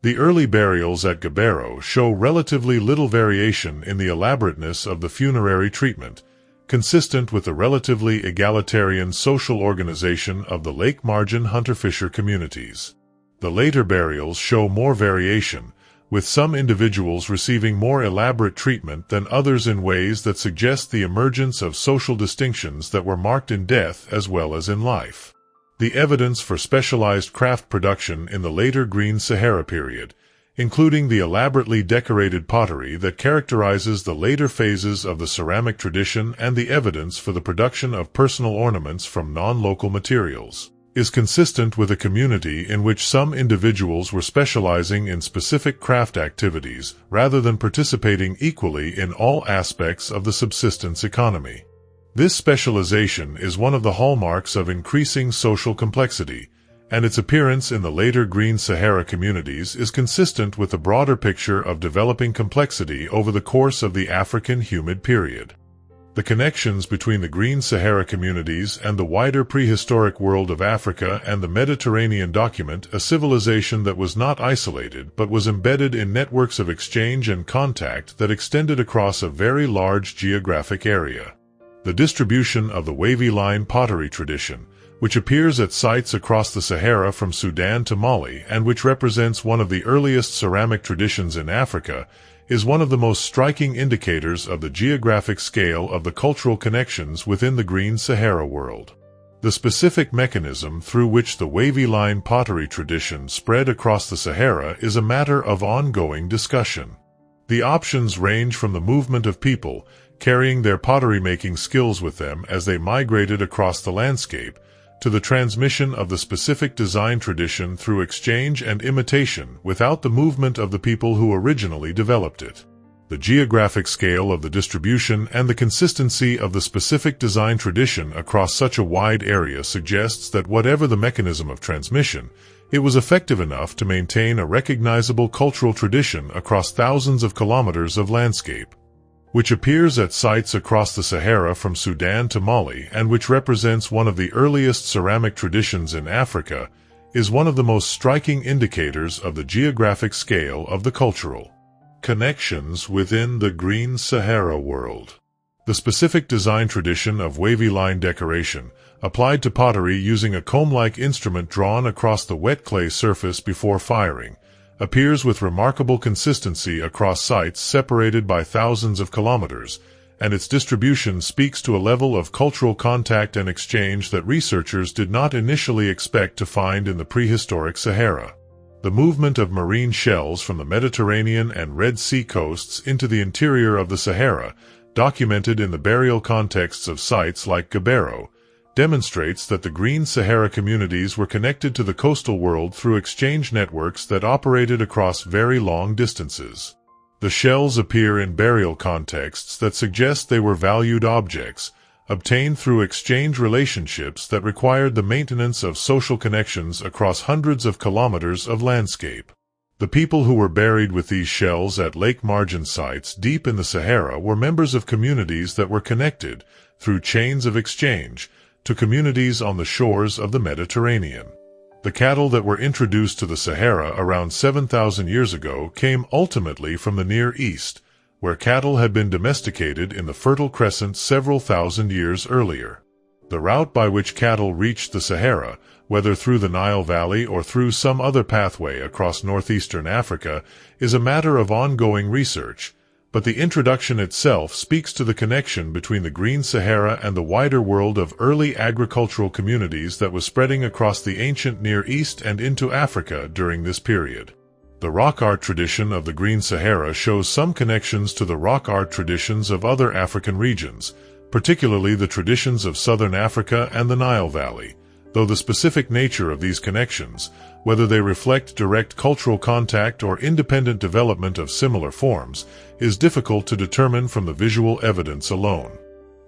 S1: The early burials at Gabbero show relatively little variation in the elaborateness of the funerary treatment, consistent with the relatively egalitarian social organization of the lake margin hunter-fisher communities. The later burials show more variation, with some individuals receiving more elaborate treatment than others in ways that suggest the emergence of social distinctions that were marked in death as well as in life. The evidence for specialized craft production in the later Green Sahara period, including the elaborately decorated pottery that characterizes the later phases of the ceramic tradition and the evidence for the production of personal ornaments from non-local materials, is consistent with a community in which some individuals were specializing in specific craft activities rather than participating equally in all aspects of the subsistence economy. This specialization is one of the hallmarks of increasing social complexity, and its appearance in the later Green Sahara communities is consistent with the broader picture of developing complexity over the course of the African humid period. The connections between the Green Sahara communities and the wider prehistoric world of Africa and the Mediterranean document a civilization that was not isolated but was embedded in networks of exchange and contact that extended across a very large geographic area. The distribution of the wavy line pottery tradition, which appears at sites across the Sahara from Sudan to Mali and which represents one of the earliest ceramic traditions in Africa, is one of the most striking indicators of the geographic scale of the cultural connections within the Green Sahara world. The specific mechanism through which the wavy line pottery tradition spread across the Sahara is a matter of ongoing discussion. The options range from the movement of people, carrying their pottery-making skills with them as they migrated across the landscape, to the transmission of the specific design tradition through exchange and imitation without the movement of the people who originally developed it. The geographic scale of the distribution and the consistency of the specific design tradition across such a wide area suggests that whatever the mechanism of transmission, it was effective enough to maintain a recognizable cultural tradition across thousands of kilometers of landscape, which appears at sites across the Sahara from Sudan to Mali and which represents one of the earliest ceramic traditions in Africa, is one of the most striking indicators of the geographic scale of the cultural connections within the Green Sahara world. The specific design tradition of wavy line decoration, applied to pottery using a comb-like instrument drawn across the wet clay surface before firing, appears with remarkable consistency across sites separated by thousands of kilometers, and its distribution speaks to a level of cultural contact and exchange that researchers did not initially expect to find in the prehistoric Sahara. The movement of marine shells from the Mediterranean and Red Sea coasts into the interior of the Sahara, documented in the burial contexts of sites like Gabbero, demonstrates that the Green Sahara communities were connected to the coastal world through exchange networks that operated across very long distances. The shells appear in burial contexts that suggest they were valued objects, obtained through exchange relationships that required the maintenance of social connections across hundreds of kilometers of landscape. The people who were buried with these shells at lake margin sites deep in the Sahara were members of communities that were connected, through chains of exchange, to communities on the shores of the Mediterranean. The cattle that were introduced to the Sahara around 7,000 years ago came ultimately from the Near East, where cattle had been domesticated in the Fertile Crescent several thousand years earlier. The route by which cattle reached the Sahara, whether through the Nile Valley or through some other pathway across northeastern Africa, is a matter of ongoing research, but the introduction itself speaks to the connection between the Green Sahara and the wider world of early agricultural communities that was spreading across the ancient Near East and into Africa during this period. The rock art tradition of the Green Sahara shows some connections to the rock art traditions of other African regions, particularly the traditions of southern Africa and the Nile Valley, though the specific nature of these connections, whether they reflect direct cultural contact or independent development of similar forms, is difficult to determine from the visual evidence alone.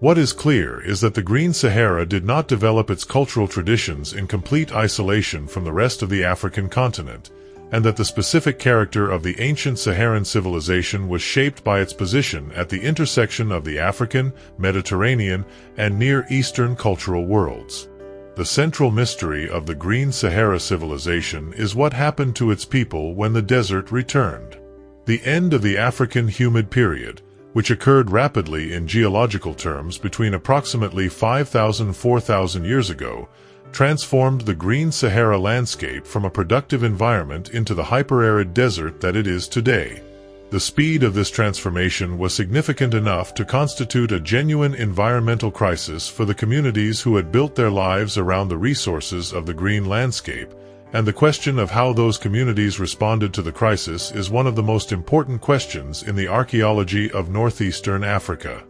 S1: What is clear is that the Green Sahara did not develop its cultural traditions in complete isolation from the rest of the African continent, and that the specific character of the ancient Saharan civilization was shaped by its position at the intersection of the African, Mediterranean, and Near Eastern cultural worlds. The central mystery of the Green Sahara civilization is what happened to its people when the desert returned. The end of the African humid period, which occurred rapidly in geological terms between approximately 5,000–4,000 years ago, transformed the Green Sahara landscape from a productive environment into the hyperarid desert that it is today. The speed of this transformation was significant enough to constitute a genuine environmental crisis for the communities who had built their lives around the resources of the green landscape, and the question of how those communities responded to the crisis is one of the most important questions in the archaeology of northeastern Africa.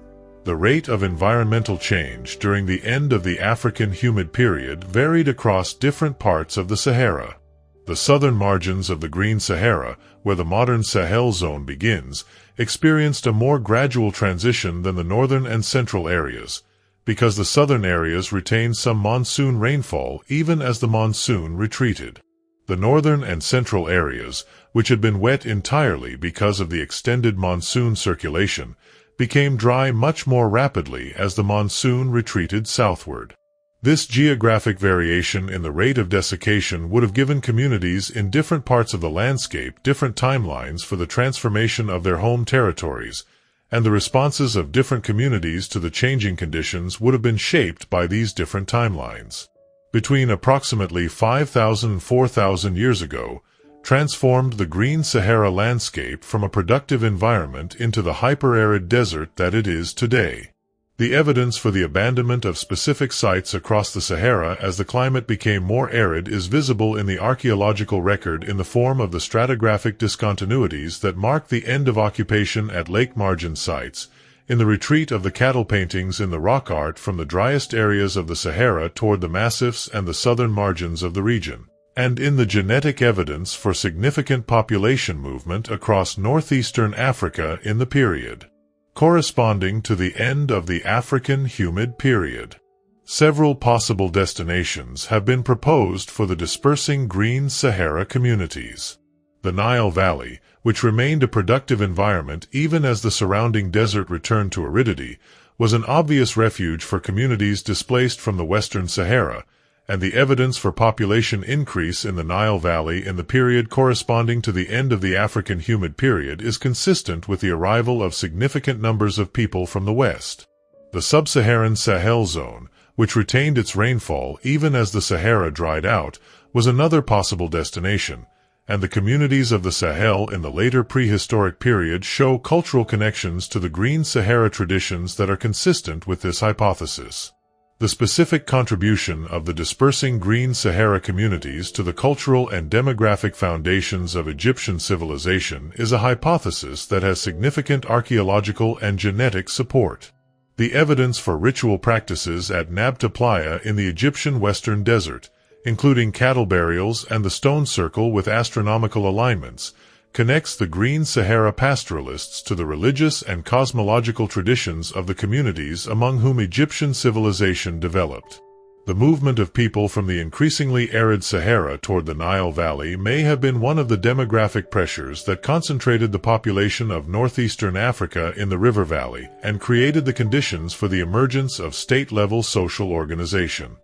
S1: The rate of environmental change during the end of the African humid period varied across different parts of the Sahara. The southern margins of the Green Sahara, where the modern Sahel zone begins, experienced a more gradual transition than the northern and central areas, because the southern areas retained some monsoon rainfall even as the monsoon retreated. The northern and central areas, which had been wet entirely because of the extended monsoon circulation, became dry much more rapidly as the monsoon retreated southward. This geographic variation in the rate of desiccation would have given communities in different parts of the landscape different timelines for the transformation of their home territories, and the responses of different communities to the changing conditions would have been shaped by these different timelines. Between approximately 5,000 and 4,000 years ago, transformed the Green Sahara landscape from a productive environment into the hyper-arid desert that it is today. The evidence for the abandonment of specific sites across the Sahara as the climate became more arid is visible in the archaeological record in the form of the stratigraphic discontinuities that mark the end of occupation at lake margin sites, in the retreat of the cattle paintings in the rock art from the driest areas of the Sahara toward the massifs and the southern margins of the region, and in the genetic evidence for significant population movement across northeastern Africa in the period corresponding to the end of the African humid period. Several possible destinations have been proposed for the dispersing Green Sahara communities. The Nile Valley, which remained a productive environment even as the surrounding desert returned to aridity, was an obvious refuge for communities displaced from the Western Sahara, and the evidence for population increase in the Nile Valley in the period corresponding to the end of the African humid period is consistent with the arrival of significant numbers of people from the west. The sub-Saharan Sahel zone, which retained its rainfall even as the Sahara dried out, was another possible destination, and the communities of the Sahel in the later prehistoric period show cultural connections to the Green Sahara traditions that are consistent with this hypothesis. The specific contribution of the dispersing Green Sahara communities to the cultural and demographic foundations of Egyptian civilization is a hypothesis that has significant archaeological and genetic support. The evidence for ritual practices at Nabta Playa in the Egyptian Western Desert, including cattle burials and the stone circle with astronomical alignments, connects the Green Sahara pastoralists to the religious and cosmological traditions of the communities among whom Egyptian civilization developed. The movement of people from the increasingly arid Sahara toward the Nile Valley may have been one of the demographic pressures that concentrated the population of northeastern Africa in the river valley and created the conditions for the emergence of state-level social organization.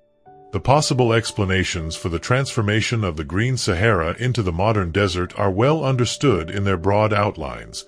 S1: The possible explanations for the transformation of the Green Sahara into the modern desert are well understood in their broad outlines,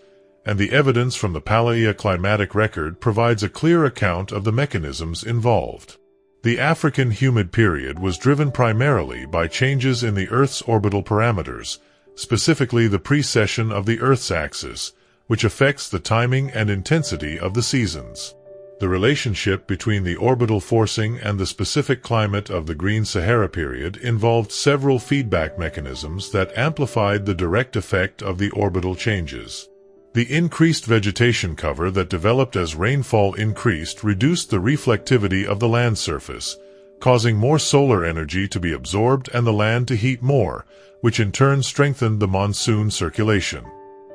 S1: and the evidence from the paleoclimatic record provides a clear account of the mechanisms involved. The African humid period was driven primarily by changes in the Earth's orbital parameters, specifically the precession of the Earth's axis, which affects the timing and intensity of the seasons. The relationship between the orbital forcing and the specific climate of the Green Sahara period involved several feedback mechanisms that amplified the direct effect of the orbital changes. The increased vegetation cover that developed as rainfall increased reduced the reflectivity of the land surface, causing more solar energy to be absorbed and the land to heat more, which in turn strengthened the monsoon circulation.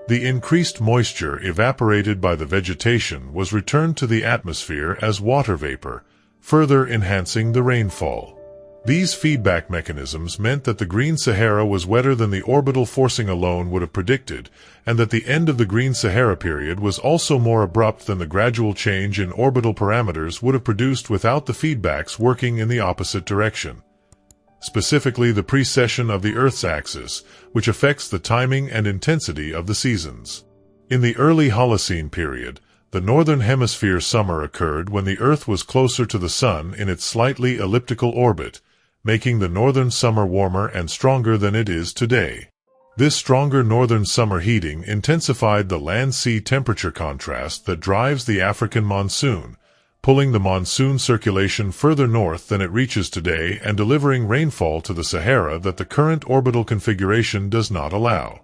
S1: The increased moisture evaporated by the vegetation was returned to the atmosphere as water vapor, further enhancing the rainfall. These feedback mechanisms meant that the Green Sahara was wetter than the orbital forcing alone would have predicted, and that the end of the Green Sahara period was also more abrupt than the gradual change in orbital parameters would have produced without the feedbacks working in the opposite direction. Specifically the precession of the Earth's axis, which affects the timing and intensity of the seasons. In the early Holocene period, the northern hemisphere summer occurred when the Earth was closer to the Sun in its slightly elliptical orbit, making the northern summer warmer and stronger than it is today. This stronger northern summer heating intensified the land-sea temperature contrast that drives the African monsoon, pulling the monsoon circulation further north than it reaches today and delivering rainfall to the Sahara that the current orbital configuration does not allow.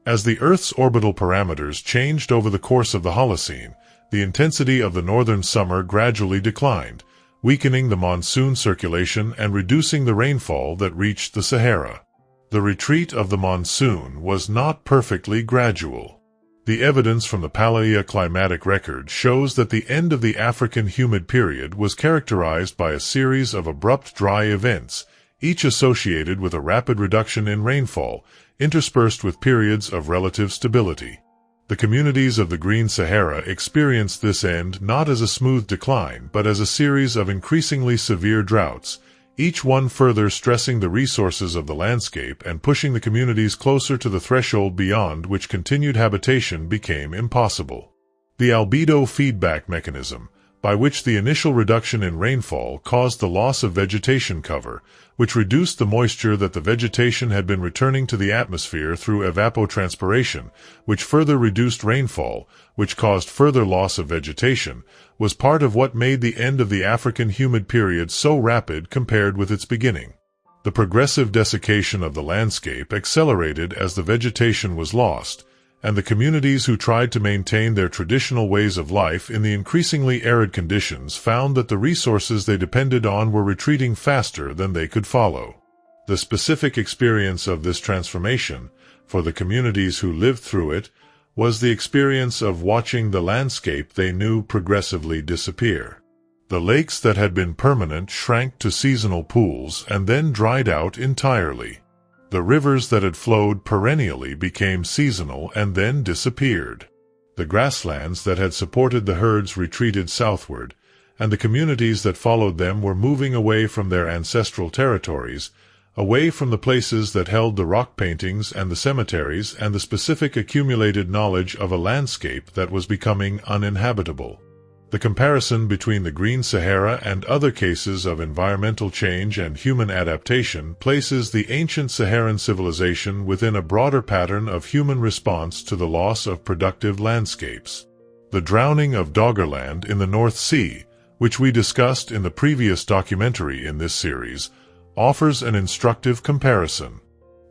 S1: As the Earth's orbital parameters changed over the course of the Holocene, the intensity of the northern summer gradually declined, weakening the monsoon circulation and reducing the rainfall that reached the Sahara. The retreat of the monsoon was not perfectly gradual. The evidence from the paleoclimatic record shows that the end of the African humid period was characterized by a series of abrupt dry events, each associated with a rapid reduction in rainfall, interspersed with periods of relative stability. The communities of the Green Sahara experienced this end not as a smooth decline but as a series of increasingly severe droughts, each one further stressing the resources of the landscape and pushing the communities closer to the threshold beyond which continued habitation became impossible. The albedo feedback mechanism, by which the initial reduction in rainfall caused the loss of vegetation cover, which reduced the moisture that the vegetation had been returning to the atmosphere through evapotranspiration, which further reduced rainfall, which caused further loss of vegetation, was part of what made the end of the African humid period so rapid compared with its beginning. The progressive desiccation of the landscape accelerated as the vegetation was lost, and the communities who tried to maintain their traditional ways of life in the increasingly arid conditions found that the resources they depended on were retreating faster than they could follow. The specific experience of this transformation, for the communities who lived through it, was the experience of watching the landscape they knew progressively disappear. The lakes that had been permanent shrank to seasonal pools and then dried out entirely. The rivers that had flowed perennially became seasonal and then disappeared. The grasslands that had supported the herds retreated southward, and the communities that followed them were moving away from their ancestral territories, away from the places that held the rock paintings and the cemeteries and the specific accumulated knowledge of a landscape that was becoming uninhabitable. The comparison between the Green Sahara and other cases of environmental change and human adaptation places the ancient Saharan civilization within a broader pattern of human response to the loss of productive landscapes. The drowning of Doggerland in the North Sea, which we discussed in the previous documentary in this series, offers an instructive comparison.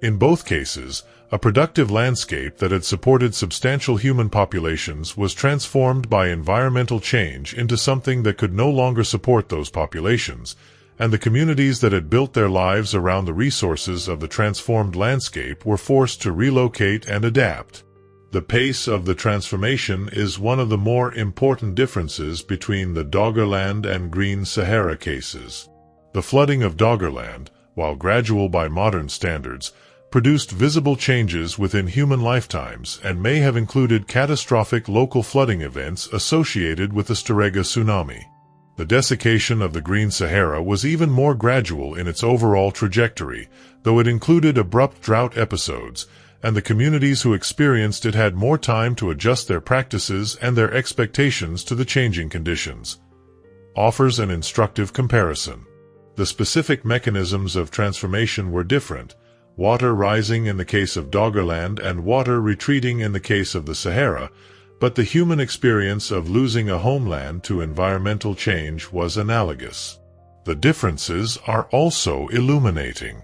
S1: In both cases, a productive landscape that had supported substantial human populations was transformed by environmental change into something that could no longer support those populations, and the communities that had built their lives around the resources of the transformed landscape were forced to relocate and adapt. The pace of the transformation is one of the more important differences between the Doggerland and Green Sahara cases. The flooding of Doggerland, while gradual by modern standards, produced visible changes within human lifetimes and may have included catastrophic local flooding events associated with the Storega tsunami. The desiccation of the Green Sahara was even more gradual in its overall trajectory, though it included abrupt drought episodes, and the communities who experienced it had more time to adjust their practices and their expectations to the changing conditions. Offers an instructive comparison. The specific mechanisms of transformation were different, water rising in the case of Doggerland and water retreating in the case of the Sahara, but the human experience of losing a homeland to environmental change was analogous. The differences are also illuminating.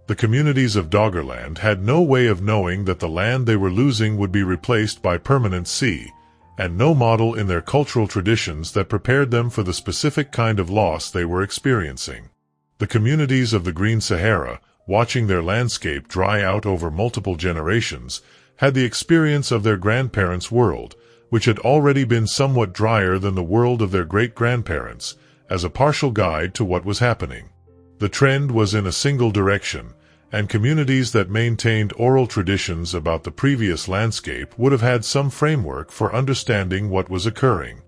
S1: The communities of Doggerland had no way of knowing that the land they were losing would be replaced by permanent sea, and no model in their cultural traditions that prepared them for the specific kind of loss they were experiencing. The communities of the Green Sahara, watching their landscape dry out over multiple generations, had the experience of their grandparents' world, which had already been somewhat drier than the world of their great-grandparents, as a partial guide to what was happening. The trend was in a single direction, and communities that maintained oral traditions about the previous landscape would have had some framework for understanding what was occurring.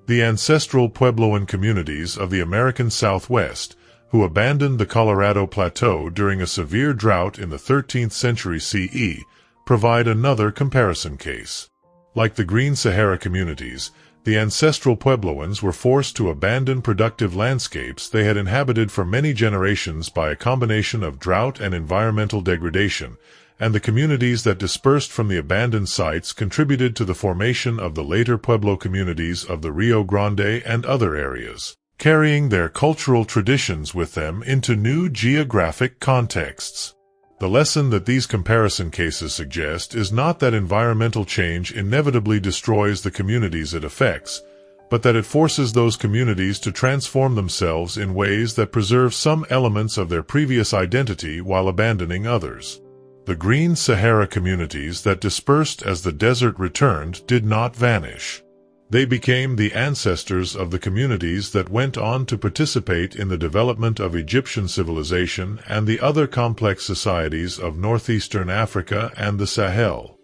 S1: The ancestral Puebloan communities of the American Southwest, who abandoned the Colorado Plateau during a severe drought in the 13th century CE, provide another comparison case. Like the Green Sahara communities, the ancestral Puebloans were forced to abandon productive landscapes they had inhabited for many generations by a combination of drought and environmental degradation, and the communities that dispersed from the abandoned sites contributed to the formation of the later Pueblo communities of the Rio Grande and other areas, carrying their cultural traditions with them into new geographic contexts. The lesson that these comparison cases suggest is not that environmental change inevitably destroys the communities it affects, but that it forces those communities to transform themselves in ways that preserve some elements of their previous identity while abandoning others. The Green Sahara communities that dispersed as the desert returned did not vanish. They became the ancestors of the communities that went on to participate in the development of Egyptian civilization and the other complex societies of northeastern Africa and the Sahel.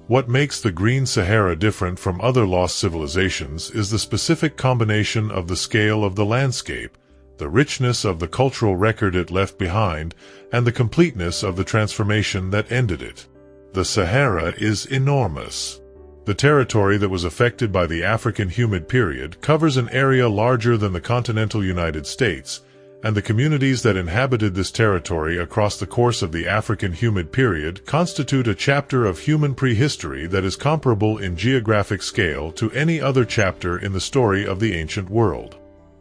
S1: What makes the Green Sahara different from other lost civilizations is the specific combination of the scale of the landscape, the richness of the cultural record it left behind, and the completeness of the transformation that ended it. The Sahara is enormous. The territory that was affected by the African humid period covers an area larger than the continental United States, and the communities that inhabited this territory across the course of the African humid period constitute a chapter of human prehistory that is comparable in geographic scale to any other chapter in the story of the ancient world.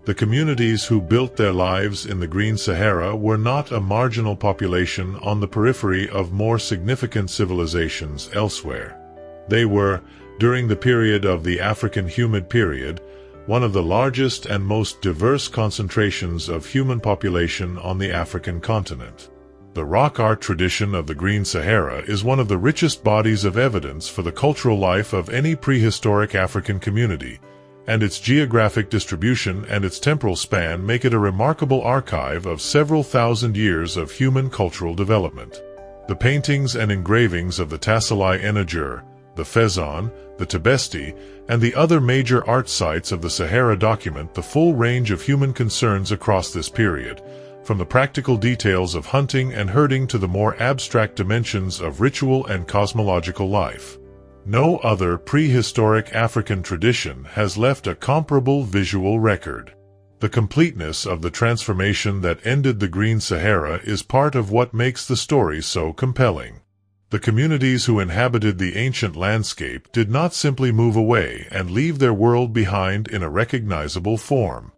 S1: The communities who built their lives in the Green Sahara were not a marginal population on the periphery of more significant civilizations elsewhere. They were, during the period of the African humid period, one of the largest and most diverse concentrations of human population on the African continent. The rock art tradition of the Green Sahara is one of the richest bodies of evidence for the cultural life of any prehistoric African community, and its geographic distribution and its temporal span make it a remarkable archive of several thousand years of human cultural development. The paintings and engravings of the Tassalai Enager, the Fezon, the Tibesti, and the other major art sites of the Sahara document the full range of human concerns across this period, from the practical details of hunting and herding to the more abstract dimensions of ritual and cosmological life. No other prehistoric African tradition has left a comparable visual record. The completeness of the transformation that ended the Green Sahara is part of what makes the story so compelling. The communities who inhabited the ancient landscape did not simply move away and leave their world behind in a recognizable form.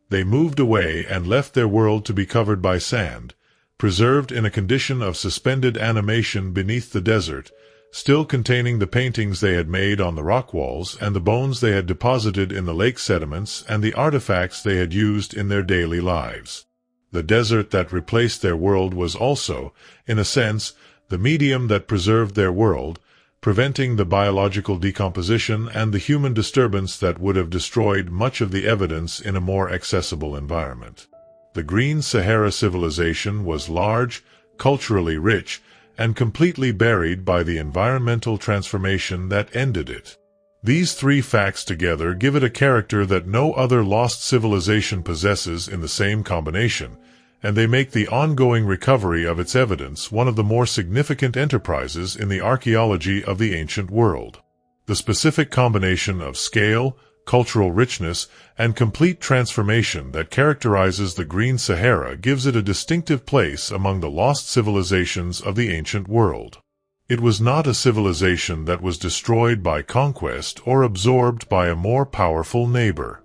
S1: They moved away and left their world to be covered by sand, preserved in a condition of suspended animation beneath the desert, still containing the paintings they had made on the rock walls and the bones they had deposited in the lake sediments and the artifacts they had used in their daily lives. The desert that replaced their world was also, in a sense, the medium that preserved their world, preventing the biological decomposition and the human disturbance that would have destroyed much of the evidence in a more accessible environment. The Green Sahara civilization was large, culturally rich, and completely buried by the environmental transformation that ended it. These three facts together give it a character that no other lost civilization possesses in the same combination, and they make the ongoing recovery of its evidence one of the more significant enterprises in the archaeology of the ancient world. The specific combination of scale, cultural richness, and complete transformation that characterizes the Green Sahara gives it a distinctive place among the lost civilizations of the ancient world. It was not a civilization that was destroyed by conquest or absorbed by a more powerful neighbor.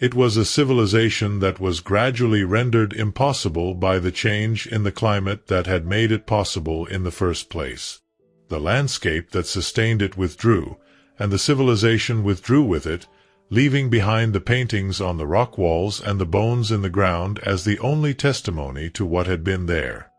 S1: It was a civilization that was gradually rendered impossible by the change in the climate that had made it possible in the first place. The landscape that sustained it withdrew, and the civilization withdrew with it, leaving behind the paintings on the rock walls and the bones in the ground as the only testimony to what had been there.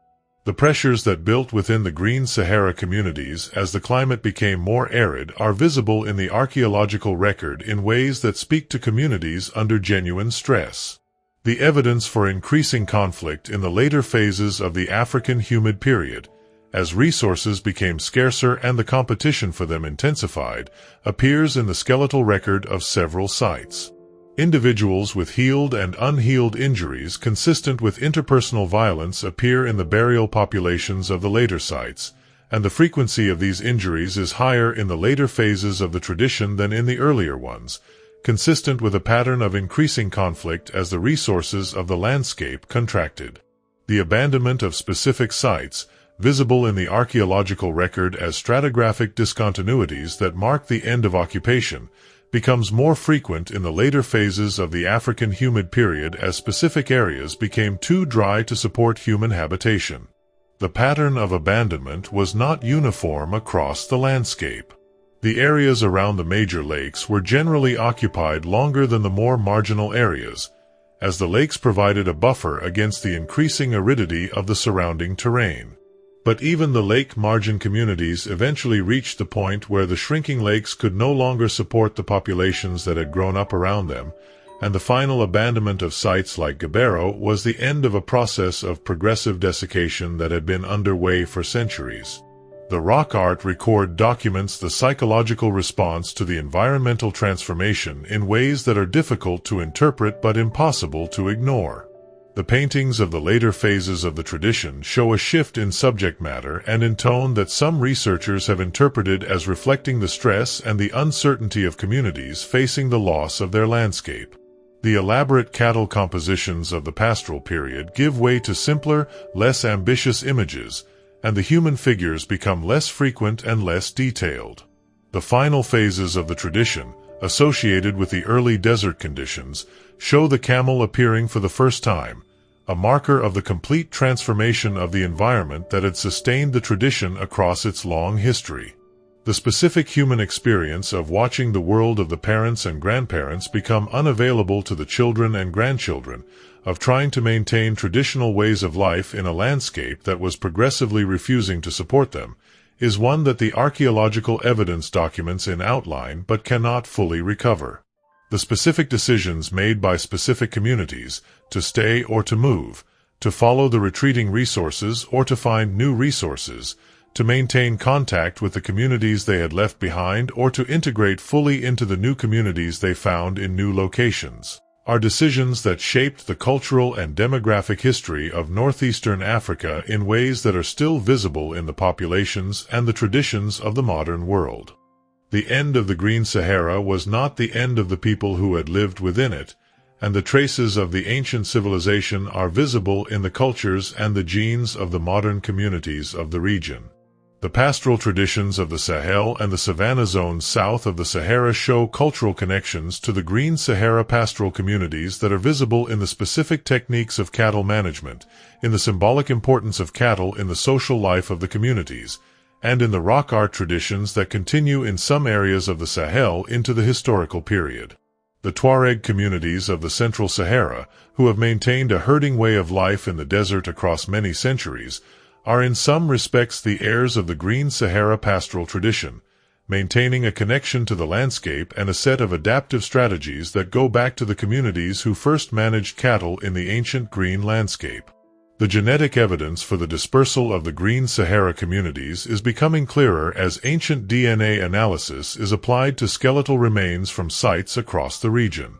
S1: The pressures that built within the Green Sahara communities as the climate became more arid are visible in the archaeological record in ways that speak to communities under genuine stress. The evidence for increasing conflict in the later phases of the African humid period, as resources became scarcer and the competition for them intensified, appears in the skeletal record of several sites. Individuals with healed and unhealed injuries consistent with interpersonal violence appear in the burial populations of the later sites, and the frequency of these injuries is higher in the later phases of the tradition than in the earlier ones, consistent with a pattern of increasing conflict as the resources of the landscape contracted. The abandonment of specific sites, visible in the archaeological record as stratigraphic discontinuities that mark the end of occupation, becomes more frequent in the later phases of the African humid period as specific areas became too dry to support human habitation. The pattern of abandonment was not uniform across the landscape. The areas around the major lakes were generally occupied longer than the more marginal areas, as the lakes provided a buffer against the increasing aridity of the surrounding terrain. But even the lake margin communities eventually reached the point where the shrinking lakes could no longer support the populations that had grown up around them, and the final abandonment of sites like Gabero was the end of a process of progressive desiccation that had been underway for centuries. The rock art record documents the psychological response to the environmental transformation in ways that are difficult to interpret but impossible to ignore. The paintings of the later phases of the tradition show a shift in subject matter and in tone that some researchers have interpreted as reflecting the stress and the uncertainty of communities facing the loss of their landscape. The elaborate cattle compositions of the pastoral period give way to simpler, less ambitious images, and the human figures become less frequent and less detailed. The final phases of the tradition, associated with the early desert conditions, show the camel appearing for the first time, a marker of the complete transformation of the environment that had sustained the tradition across its long history. The specific human experience of watching the world of the parents and grandparents become unavailable to the children and grandchildren, of trying to maintain traditional ways of life in a landscape that was progressively refusing to support them, is one that the archaeological evidence documents in outline but cannot fully recover. The specific decisions made by specific communities, to stay or to move, to follow the retreating resources or to find new resources, to maintain contact with the communities they had left behind or to integrate fully into the new communities they found in new locations, are decisions that shaped the cultural and demographic history of northeastern Africa in ways that are still visible in the populations and the traditions of the modern world. The end of the Green Sahara was not the end of the people who had lived within it, and the traces of the ancient civilization are visible in the cultures and the genes of the modern communities of the region. The pastoral traditions of the Sahel and the savanna zones south of the Sahara show cultural connections to the Green Sahara pastoral communities that are visible in the specific techniques of cattle management, in the symbolic importance of cattle in the social life of the communities, and in the rock art traditions that continue in some areas of the Sahel into the historical period. The Tuareg communities of the Central Sahara, who have maintained a herding way of life in the desert across many centuries, are in some respects the heirs of the Green Sahara pastoral tradition, maintaining a connection to the landscape and a set of adaptive strategies that go back to the communities who first managed cattle in the ancient green landscape. The genetic evidence for the dispersal of the Green Sahara communities is becoming clearer as ancient DNA analysis is applied to skeletal remains from sites across the region.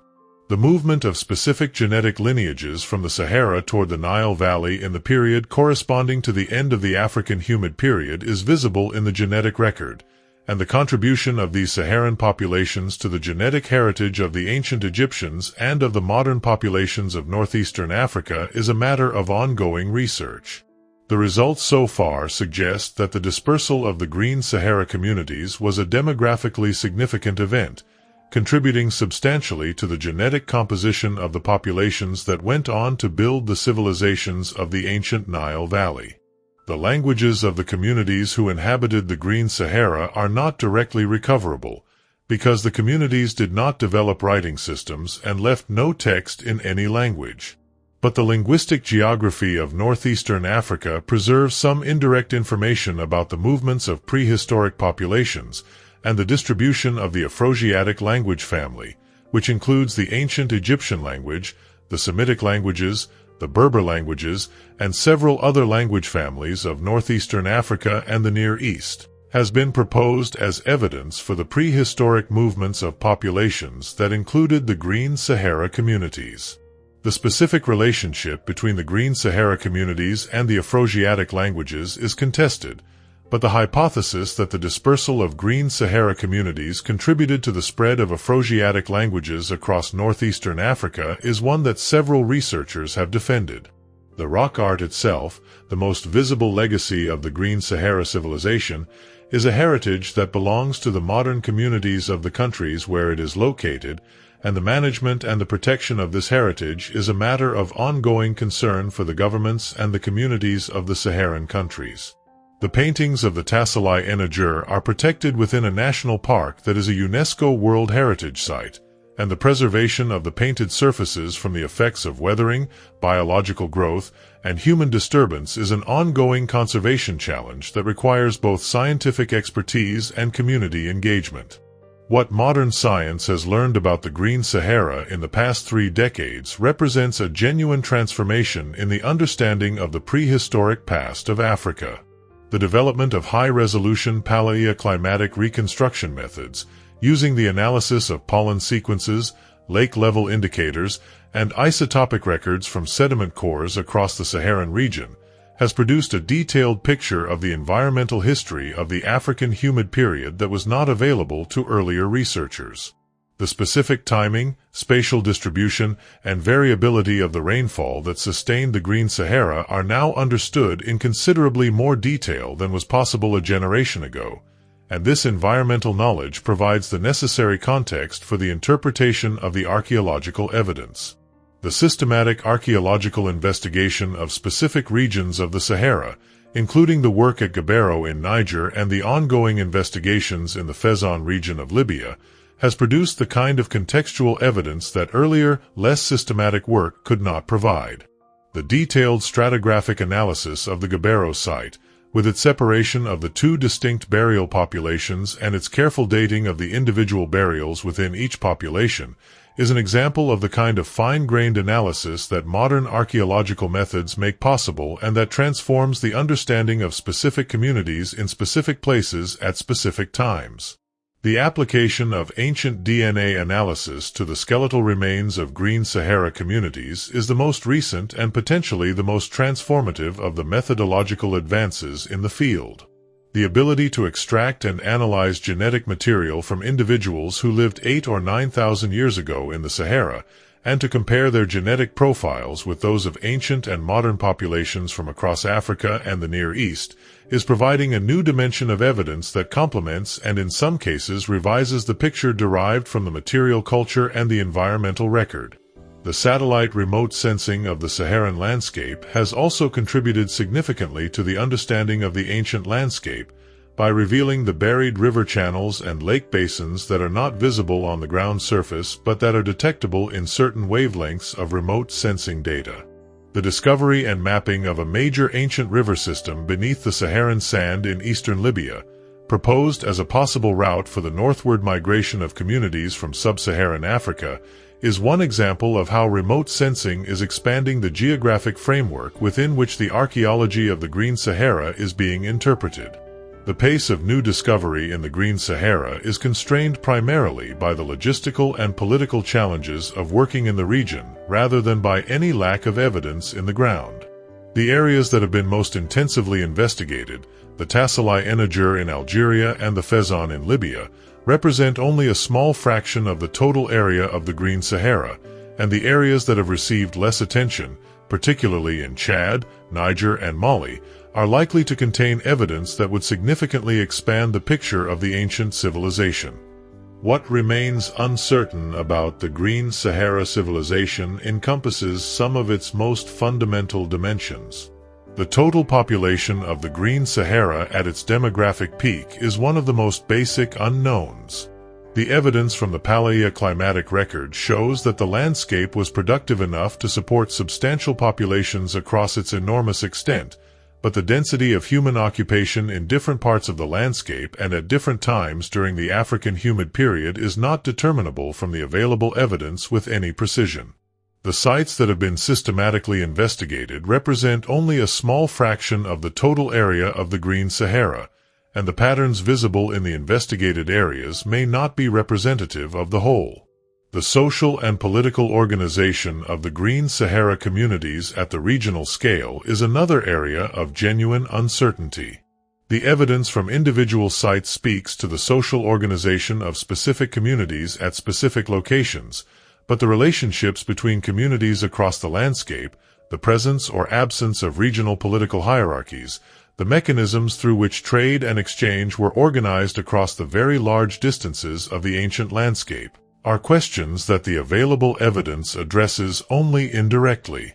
S1: The movement of specific genetic lineages from the Sahara toward the Nile Valley in the period corresponding to the end of the African humid period is visible in the genetic record, and the contribution of these Saharan populations to the genetic heritage of the ancient Egyptians and of the modern populations of northeastern Africa is a matter of ongoing research. The results so far suggest that the dispersal of the Green Sahara communities was a demographically significant event, contributing substantially to the genetic composition of the populations that went on to build the civilizations of the ancient Nile Valley. The languages of the communities who inhabited the Green Sahara are not directly recoverable, because the communities did not develop writing systems and left no text in any language. But the linguistic geography of northeastern Africa preserves some indirect information about the movements of prehistoric populations and the distribution of the Afroasiatic language family, which includes the ancient Egyptian language, the Semitic languages, the Berber languages, and several other language families of northeastern Africa and the Near East, has been proposed as evidence for the prehistoric movements of populations that included the Green Sahara communities. The specific relationship between the Green Sahara communities and the Afroasiatic languages is contested, but the hypothesis that the dispersal of Green Sahara communities contributed to the spread of Afroasiatic languages across northeastern Africa is one that several researchers have defended. The rock art itself, the most visible legacy of the Green Sahara civilization, is a heritage that belongs to the modern communities of the countries where it is located, and the management and the protection of this heritage is a matter of ongoing concern for the governments and the communities of the Saharan countries. The paintings of the Tassalai Enajur are protected within a national park that is a UNESCO World Heritage Site, and the preservation of the painted surfaces from the effects of weathering, biological growth, and human disturbance is an ongoing conservation challenge that requires both scientific expertise and community engagement. What modern science has learned about the Green Sahara in the past 3 decades represents a genuine transformation in the understanding of the prehistoric past of Africa. The development of high-resolution paleoclimatic reconstruction methods, using the analysis of pollen sequences, lake-level indicators, and isotopic records from sediment cores across the Saharan region, has produced a detailed picture of the environmental history of the African humid period that was not available to earlier researchers. The specific timing, spatial distribution, and variability of the rainfall that sustained the Green Sahara are now understood in considerably more detail than was possible a generation ago, and this environmental knowledge provides the necessary context for the interpretation of the archaeological evidence. The systematic archaeological investigation of specific regions of the Sahara, including the work at Gabarro in Niger and the ongoing investigations in the Fezzan region of Libya, has produced the kind of contextual evidence that earlier, less systematic work could not provide. The detailed stratigraphic analysis of the Gabarro site, with its separation of the 2 distinct burial populations and its careful dating of the individual burials within each population, is an example of the kind of fine-grained analysis that modern archaeological methods make possible and that transforms the understanding of specific communities in specific places at specific times. The application of ancient DNA analysis to the skeletal remains of Green Sahara communities is the most recent and potentially the most transformative of the methodological advances in the field. The ability to extract and analyze genetic material from individuals who lived 8,000 or 9,000 years ago in the Sahara, and to compare their genetic profiles with those of ancient and modern populations from across Africa and the Near East, is providing a new dimension of evidence that complements and in some cases revises the picture derived from the material culture and the environmental record. The satellite remote sensing of the Saharan landscape has also contributed significantly to the understanding of the ancient landscape by revealing the buried river channels and lake basins that are not visible on the ground surface but that are detectable in certain wavelengths of remote sensing data. The discovery and mapping of a major ancient river system beneath the Saharan sand in eastern Libya, proposed as a possible route for the northward migration of communities from sub-Saharan Africa, is one example of how remote sensing is expanding the geographic framework within which the archaeology of the Green Sahara is being interpreted. The pace of new discovery in the Green Sahara is constrained primarily by the logistical and political challenges of working in the region rather than by any lack of evidence in the ground. The areas that have been most intensively investigated, the Tassalai Enajur in Algeria and the Fezzan in Libya, represent only a small fraction of the total area of the Green Sahara, and the areas that have received less attention, particularly in Chad, Niger, and Mali, are likely to contain evidence that would significantly expand the picture of the ancient civilization. What remains uncertain about the Green Sahara civilization encompasses some of its most fundamental dimensions. The total population of the Green Sahara at its demographic peak is one of the most basic unknowns. The evidence from the paleoclimatic record shows that the landscape was productive enough to support substantial populations across its enormous extent, but the density of human occupation in different parts of the landscape and at different times during the African humid period is not determinable from the available evidence with any precision. The sites that have been systematically investigated represent only a small fraction of the total area of the Green Sahara, and the patterns visible in the investigated areas may not be representative of the whole. The social and political organization of the Green Sahara communities at the regional scale is another area of genuine uncertainty. The evidence from individual sites speaks to the social organization of specific communities at specific locations, but the relationships between communities across the landscape, the presence or absence of regional political hierarchies, the mechanisms through which trade and exchange were organized across the very large distances of the ancient landscape, are questions that the available evidence addresses only indirectly.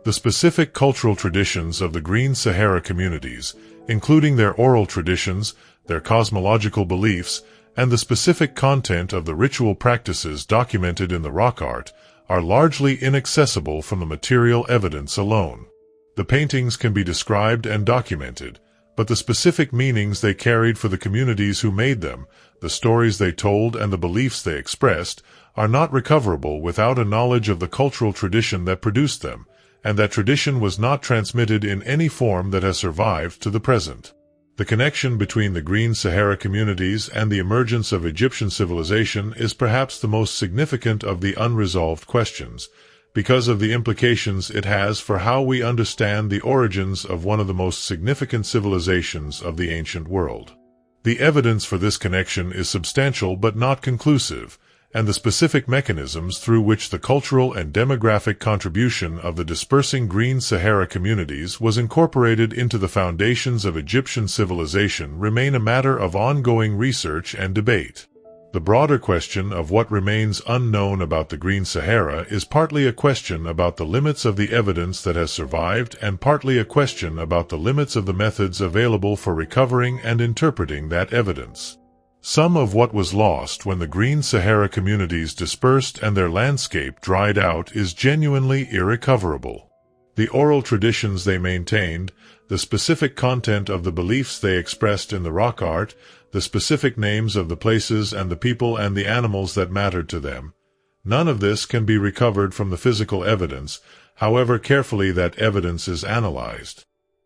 S1: The specific cultural traditions of the Green Sahara communities, including their oral traditions, their cosmological beliefs, and the specific content of the ritual practices documented in the rock art, are largely inaccessible from the material evidence alone. The paintings can be described and documented, but the specific meanings they carried for the communities who made them, the stories they told and the beliefs they expressed, are not recoverable without a knowledge of the cultural tradition that produced them, and that tradition was not transmitted in any form that has survived to the present. The connection between the Green Sahara communities and the emergence of Egyptian civilization is perhaps the most significant of the unresolved questions, because of the implications it has for how we understand the origins of one of the most significant civilizations of the ancient world. The evidence for this connection is substantial but not conclusive, and the specific mechanisms through which the cultural and demographic contribution of the dispersing Green Sahara communities was incorporated into the foundations of Egyptian civilization remain a matter of ongoing research and debate. The broader question of what remains unknown about the Green Sahara is partly a question about the limits of the evidence that has survived and partly a question about the limits of the methods available for recovering and interpreting that evidence. Some of what was lost when the Green Sahara communities dispersed and their landscape dried out is genuinely irrecoverable. The oral traditions they maintained, the specific content of the beliefs they expressed in the rock art, the specific names of the places and the people and the animals that mattered to them, none of this can be recovered from the physical evidence, however carefully that evidence is analyzed.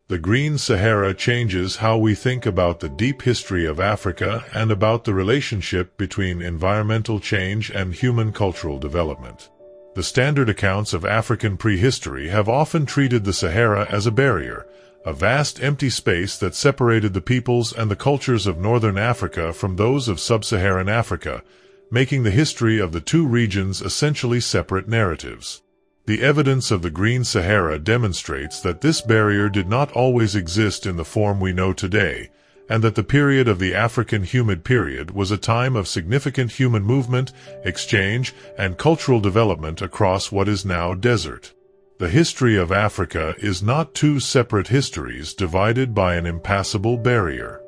S1: The Green Sahara changes how we think about the deep history of Africa and about the relationship between environmental change and human cultural development. The standard accounts of African prehistory have often treated the Sahara as a barrier, a vast empty space that separated the peoples and the cultures of northern Africa from those of sub-Saharan Africa, making the history of the two regions essentially separate narratives. The evidence of the Green Sahara demonstrates that this barrier did not always exist in the form we know today, and that the period of the African humid period was a time of significant human movement, exchange, and cultural development across what is now desert. The history of Africa is not two separate histories divided by an impassable barrier.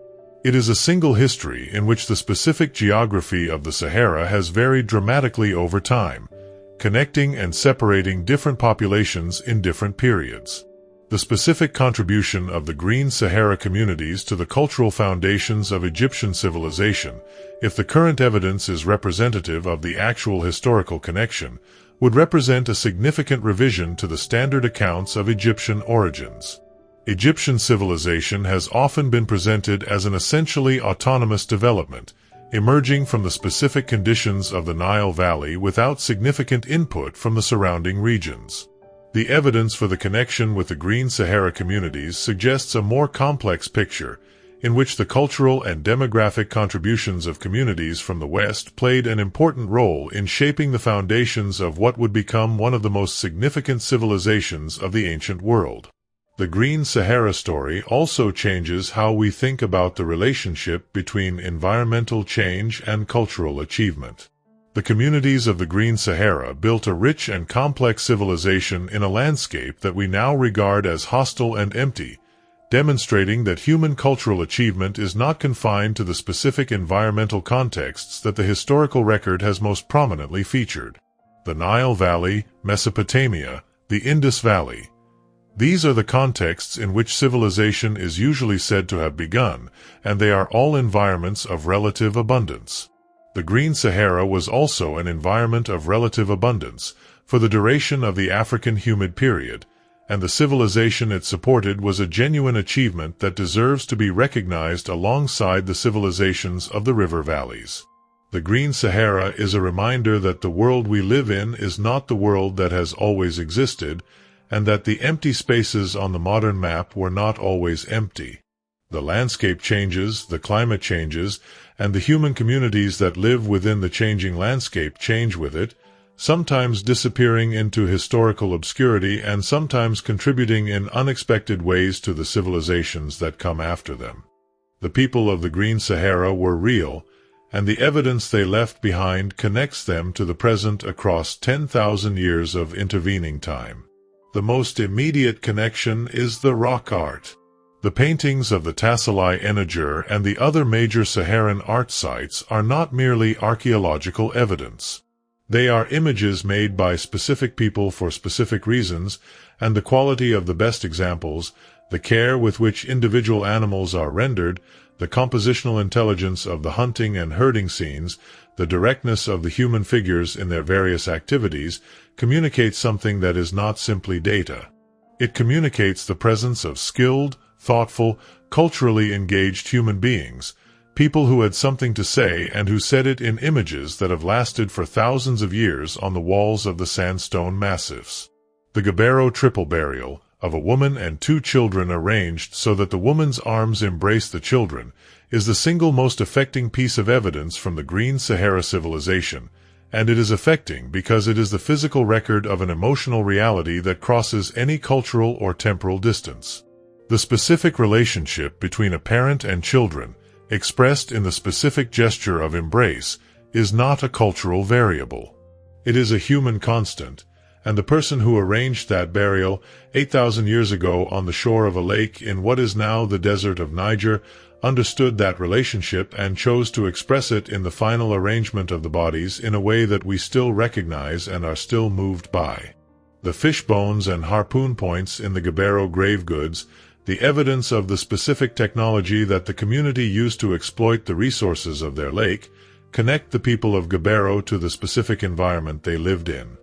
S1: It is a single history in which the specific geography of the Sahara has varied dramatically over time, connecting and separating different populations in different periods. The specific contribution of the Green Sahara communities to the cultural foundations of Egyptian civilization, if the current evidence is representative of the actual historical connection, would represent a significant revision to the standard accounts of Egyptian origins. Egyptian civilization has often been presented as an essentially autonomous development, emerging from the specific conditions of the Nile Valley without significant input from the surrounding regions. The evidence for the connection with the Green Sahara communities suggests a more complex picture, in which the cultural and demographic contributions of communities from the West played an important role in shaping the foundations of what would become one of the most significant civilizations of the ancient world. The Green Sahara story also changes how we think about the relationship between environmental change and cultural achievement. The communities of the Green Sahara built a rich and complex civilization in a landscape that we now regard as hostile and empty, demonstrating that human cultural achievement is not confined to the specific environmental contexts that the historical record has most prominently featured. The Nile Valley, Mesopotamia, the Indus Valley. These are the contexts in which civilization is usually said to have begun, and they are all environments of relative abundance. The Green Sahara was also an environment of relative abundance for the duration of the African humid period, and the civilization it supported was a genuine achievement that deserves to be recognized alongside the civilizations of the river valleys. The Green Sahara is a reminder that the world we live in is not the world that has always existed, and that the empty spaces on the modern map were not always empty. The landscape changes, the climate changes, and the human communities that live within the changing landscape change with it, sometimes disappearing into historical obscurity and sometimes contributing in unexpected ways to the civilizations that come after them. The people of the Green Sahara were real, and the evidence they left behind connects them to the present across 10,000 years of intervening time. The most immediate connection is the rock art. The paintings of the Tassili Enager and the other major Saharan art sites are not merely archaeological evidence. They are images made by specific people for specific reasons, and the quality of the best examples, the care with which individual animals are rendered, the compositional intelligence of the hunting and herding scenes, the directness of the human figures in their various activities, communicates something that is not simply data. It communicates the presence of skilled, thoughtful, culturally engaged human beings, people who had something to say and who said it in images that have lasted for thousands of years on the walls of the sandstone massifs. The Gabbero triple burial, of a woman and 2 children arranged so that the woman's arms embrace the children, is the single most affecting piece of evidence from the Green Sahara civilization, and it is affecting because it is the physical record of an emotional reality that crosses any cultural or temporal distance. The specific relationship between a parent and children, expressed in the specific gesture of embrace, is not a cultural variable. It is a human constant, and the person who arranged that burial 8,000 years ago on the shore of a lake in what is now the desert of Niger understood that relationship and chose to express it in the final arrangement of the bodies in a way that we still recognize and are still moved by. The fish bones and harpoon points in the Gabbero grave goods, the evidence of the specific technology that the community used to exploit the resources of their lake, connect the people of Gabbero to the specific environment they lived in.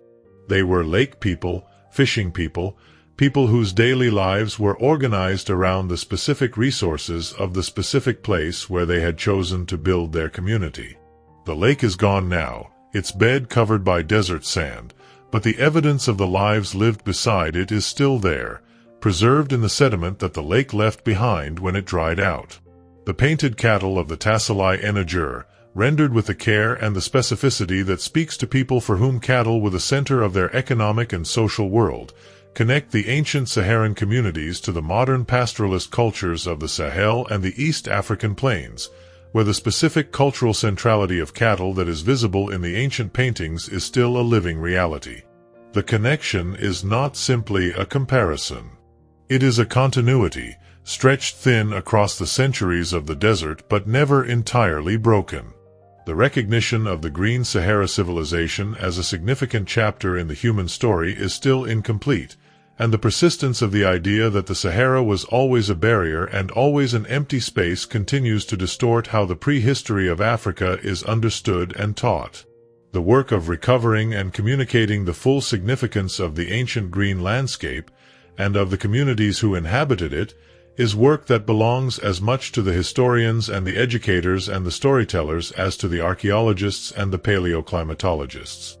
S1: They were lake people, fishing people, people whose daily lives were organized around the specific resources of the specific place where they had chosen to build their community. The lake is gone now, its bed covered by desert sand, but the evidence of the lives lived beside it is still there, preserved in the sediment that the lake left behind when it dried out. The painted cattle of the Tassili Enager, rendered with the care and the specificity that speaks to people for whom cattle were the center of their economic and social world, connect the ancient Saharan communities to the modern pastoralist cultures of the Sahel and the East African plains, where the specific cultural centrality of cattle that is visible in the ancient paintings is still a living reality. The connection is not simply a comparison. It is a continuity, stretched thin across the centuries of the desert but never entirely broken. The recognition of the Green Sahara civilization as a significant chapter in the human story is still incomplete, and the persistence of the idea that the Sahara was always a barrier and always an empty space continues to distort how the prehistory of Africa is understood and taught. The work of recovering and communicating the full significance of the ancient green landscape, and of the communities who inhabited it, is work that belongs as much to the historians and the educators and the storytellers as to the archaeologists and the paleoclimatologists.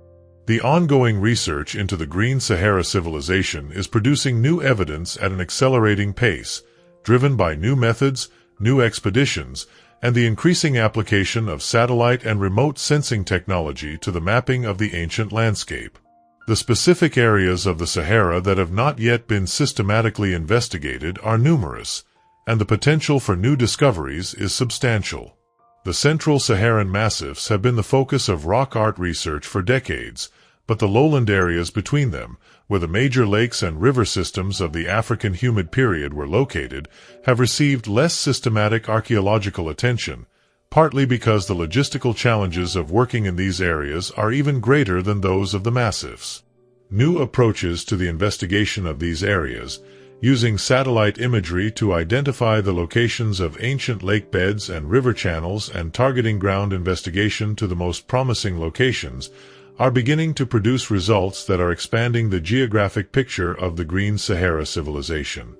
S1: The ongoing research into the Green Sahara civilization is producing new evidence at an accelerating pace, driven by new methods, new expeditions, and the increasing application of satellite and remote sensing technology to the mapping of the ancient landscape. The specific areas of the Sahara that have not yet been systematically investigated are numerous, and the potential for new discoveries is substantial. The central Saharan massifs have been the focus of rock art research for decades, but the lowland areas between them, where the major lakes and river systems of the African humid period were located, have received less systematic archaeological attention, partly because the logistical challenges of working in these areas are even greater than those of the massifs. New approaches to the investigation of these areas, using satellite imagery to identify the locations of ancient lake beds and river channels and targeting ground investigation to the most promising locations, are beginning to produce results that are expanding the geographic picture of the Green Sahara civilization.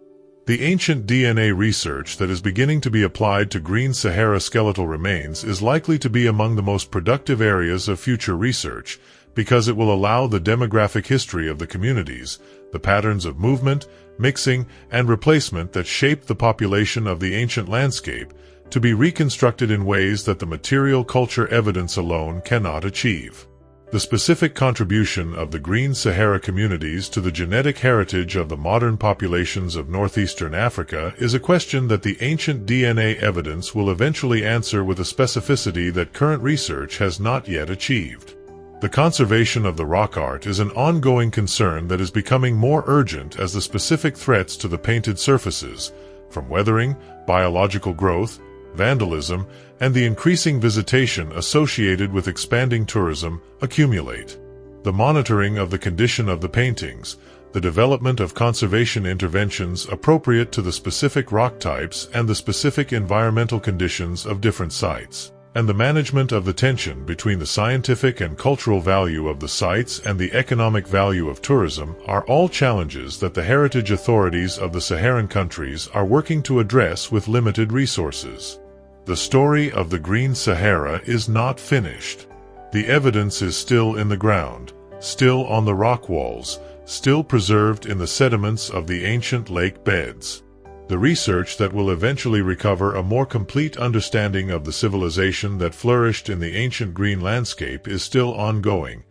S1: The ancient DNA research that is beginning to be applied to Green Sahara skeletal remains is likely to be among the most productive areas of future research, because it will allow the demographic history of the communities, the patterns of movement, mixing, and replacement that shaped the population of the ancient landscape, to be reconstructed in ways that the material culture evidence alone cannot achieve. The specific contribution of the Green Sahara communities to the genetic heritage of the modern populations of northeastern Africa is a question that the ancient DNA evidence will eventually answer with a specificity that current research has not yet achieved. The conservation of the rock art is an ongoing concern that is becoming more urgent as the specific threats to the painted surfaces, from weathering, biological growth, vandalism, and the increasing visitation associated with expanding tourism, accumulate. The monitoring of the condition of the paintings, the development of conservation interventions appropriate to the specific rock types and the specific environmental conditions of different sites, and the management of the tension between the scientific and cultural value of the sites and the economic value of tourism are all challenges that the heritage authorities of the Saharan countries are working to address with limited resources. The story of the Green Sahara is not finished. The evidence is still in the ground, still on the rock walls, still preserved in the sediments of the ancient lake beds. The research that will eventually recover a more complete understanding of the civilization that flourished in the ancient green landscape is still ongoing,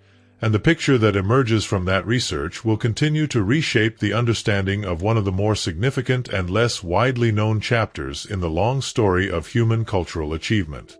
S1: and the picture that emerges from that research will continue to reshape the understanding of one of the more significant and less widely known chapters in the long story of human cultural achievement.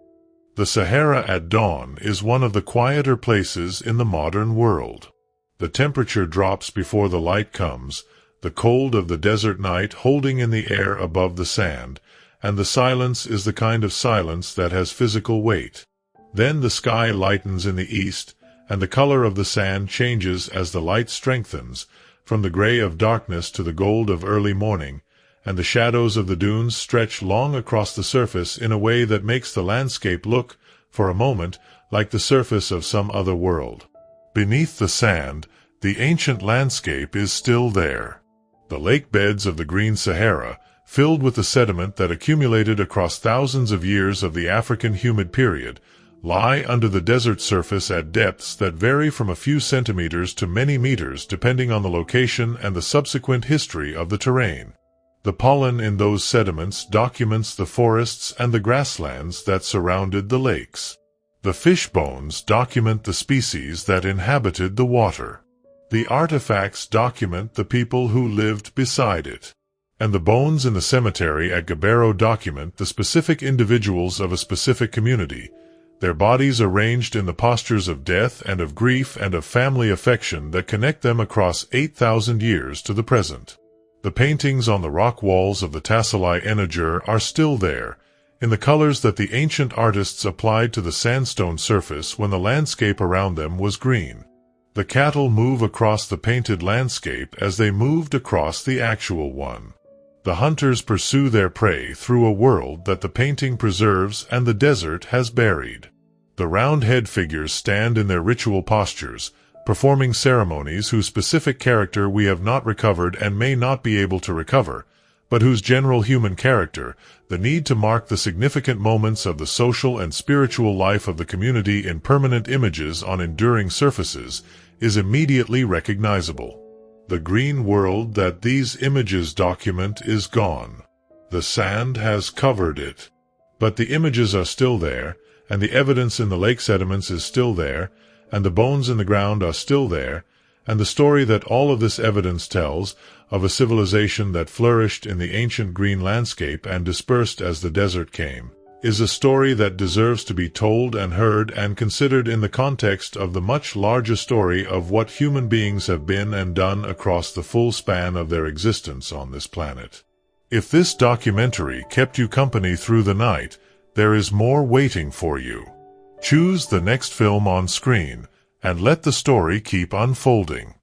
S1: The Sahara at dawn is one of the quieter places in the modern world. The temperature drops before the light comes, the cold of the desert night holding in the air above the sand, and the silence is the kind of silence that has physical weight. Then the sky lightens in the east, and the color of the sand changes as the light strengthens, from the gray of darkness to the gold of early morning, and the shadows of the dunes stretch long across the surface in a way that makes the landscape look, for a moment, like the surface of some other world. Beneath the sand, the ancient landscape is still there. The lake beds of the Green Sahara, filled with the sediment that accumulated across thousands of years of the African humid period, lie under the desert surface at depths that vary from a few centimeters to many meters depending on the location and the subsequent history of the terrain. The pollen in those sediments documents the forests and the grasslands that surrounded the lakes. The fish bones document the species that inhabited the water. The artifacts document the people who lived beside it. And the bones in the cemetery at Gabbero document the specific individuals of a specific community, their bodies arranged in the postures of death and of grief and of family affection that connect them across 8,000 years to the present. The paintings on the rock walls of the Tassili Enager are still there, in the colors that the ancient artists applied to the sandstone surface when the landscape around them was green. The cattle move across the painted landscape as they moved across the actual one. The hunters pursue their prey through a world that the painting preserves and the desert has buried. The round-head figures stand in their ritual postures, performing ceremonies whose specific character we have not recovered and may not be able to recover, but whose general human character, the need to mark the significant moments of the social and spiritual life of the community in permanent images on enduring surfaces, is immediately recognizable. The green world that these images document is gone. The sand has covered it. But the images are still there, and the evidence in the lake sediments is still there, and the bones in the ground are still there, and the story that all of this evidence tells, of a civilization that flourished in the ancient green landscape and dispersed as the desert came, is a story that deserves to be told and heard and considered in the context of the much larger story of what human beings have been and done across the full span of their existence on this planet. If this documentary kept you company through the night, there is more waiting for you. Choose the next film on screen, and let the story keep unfolding.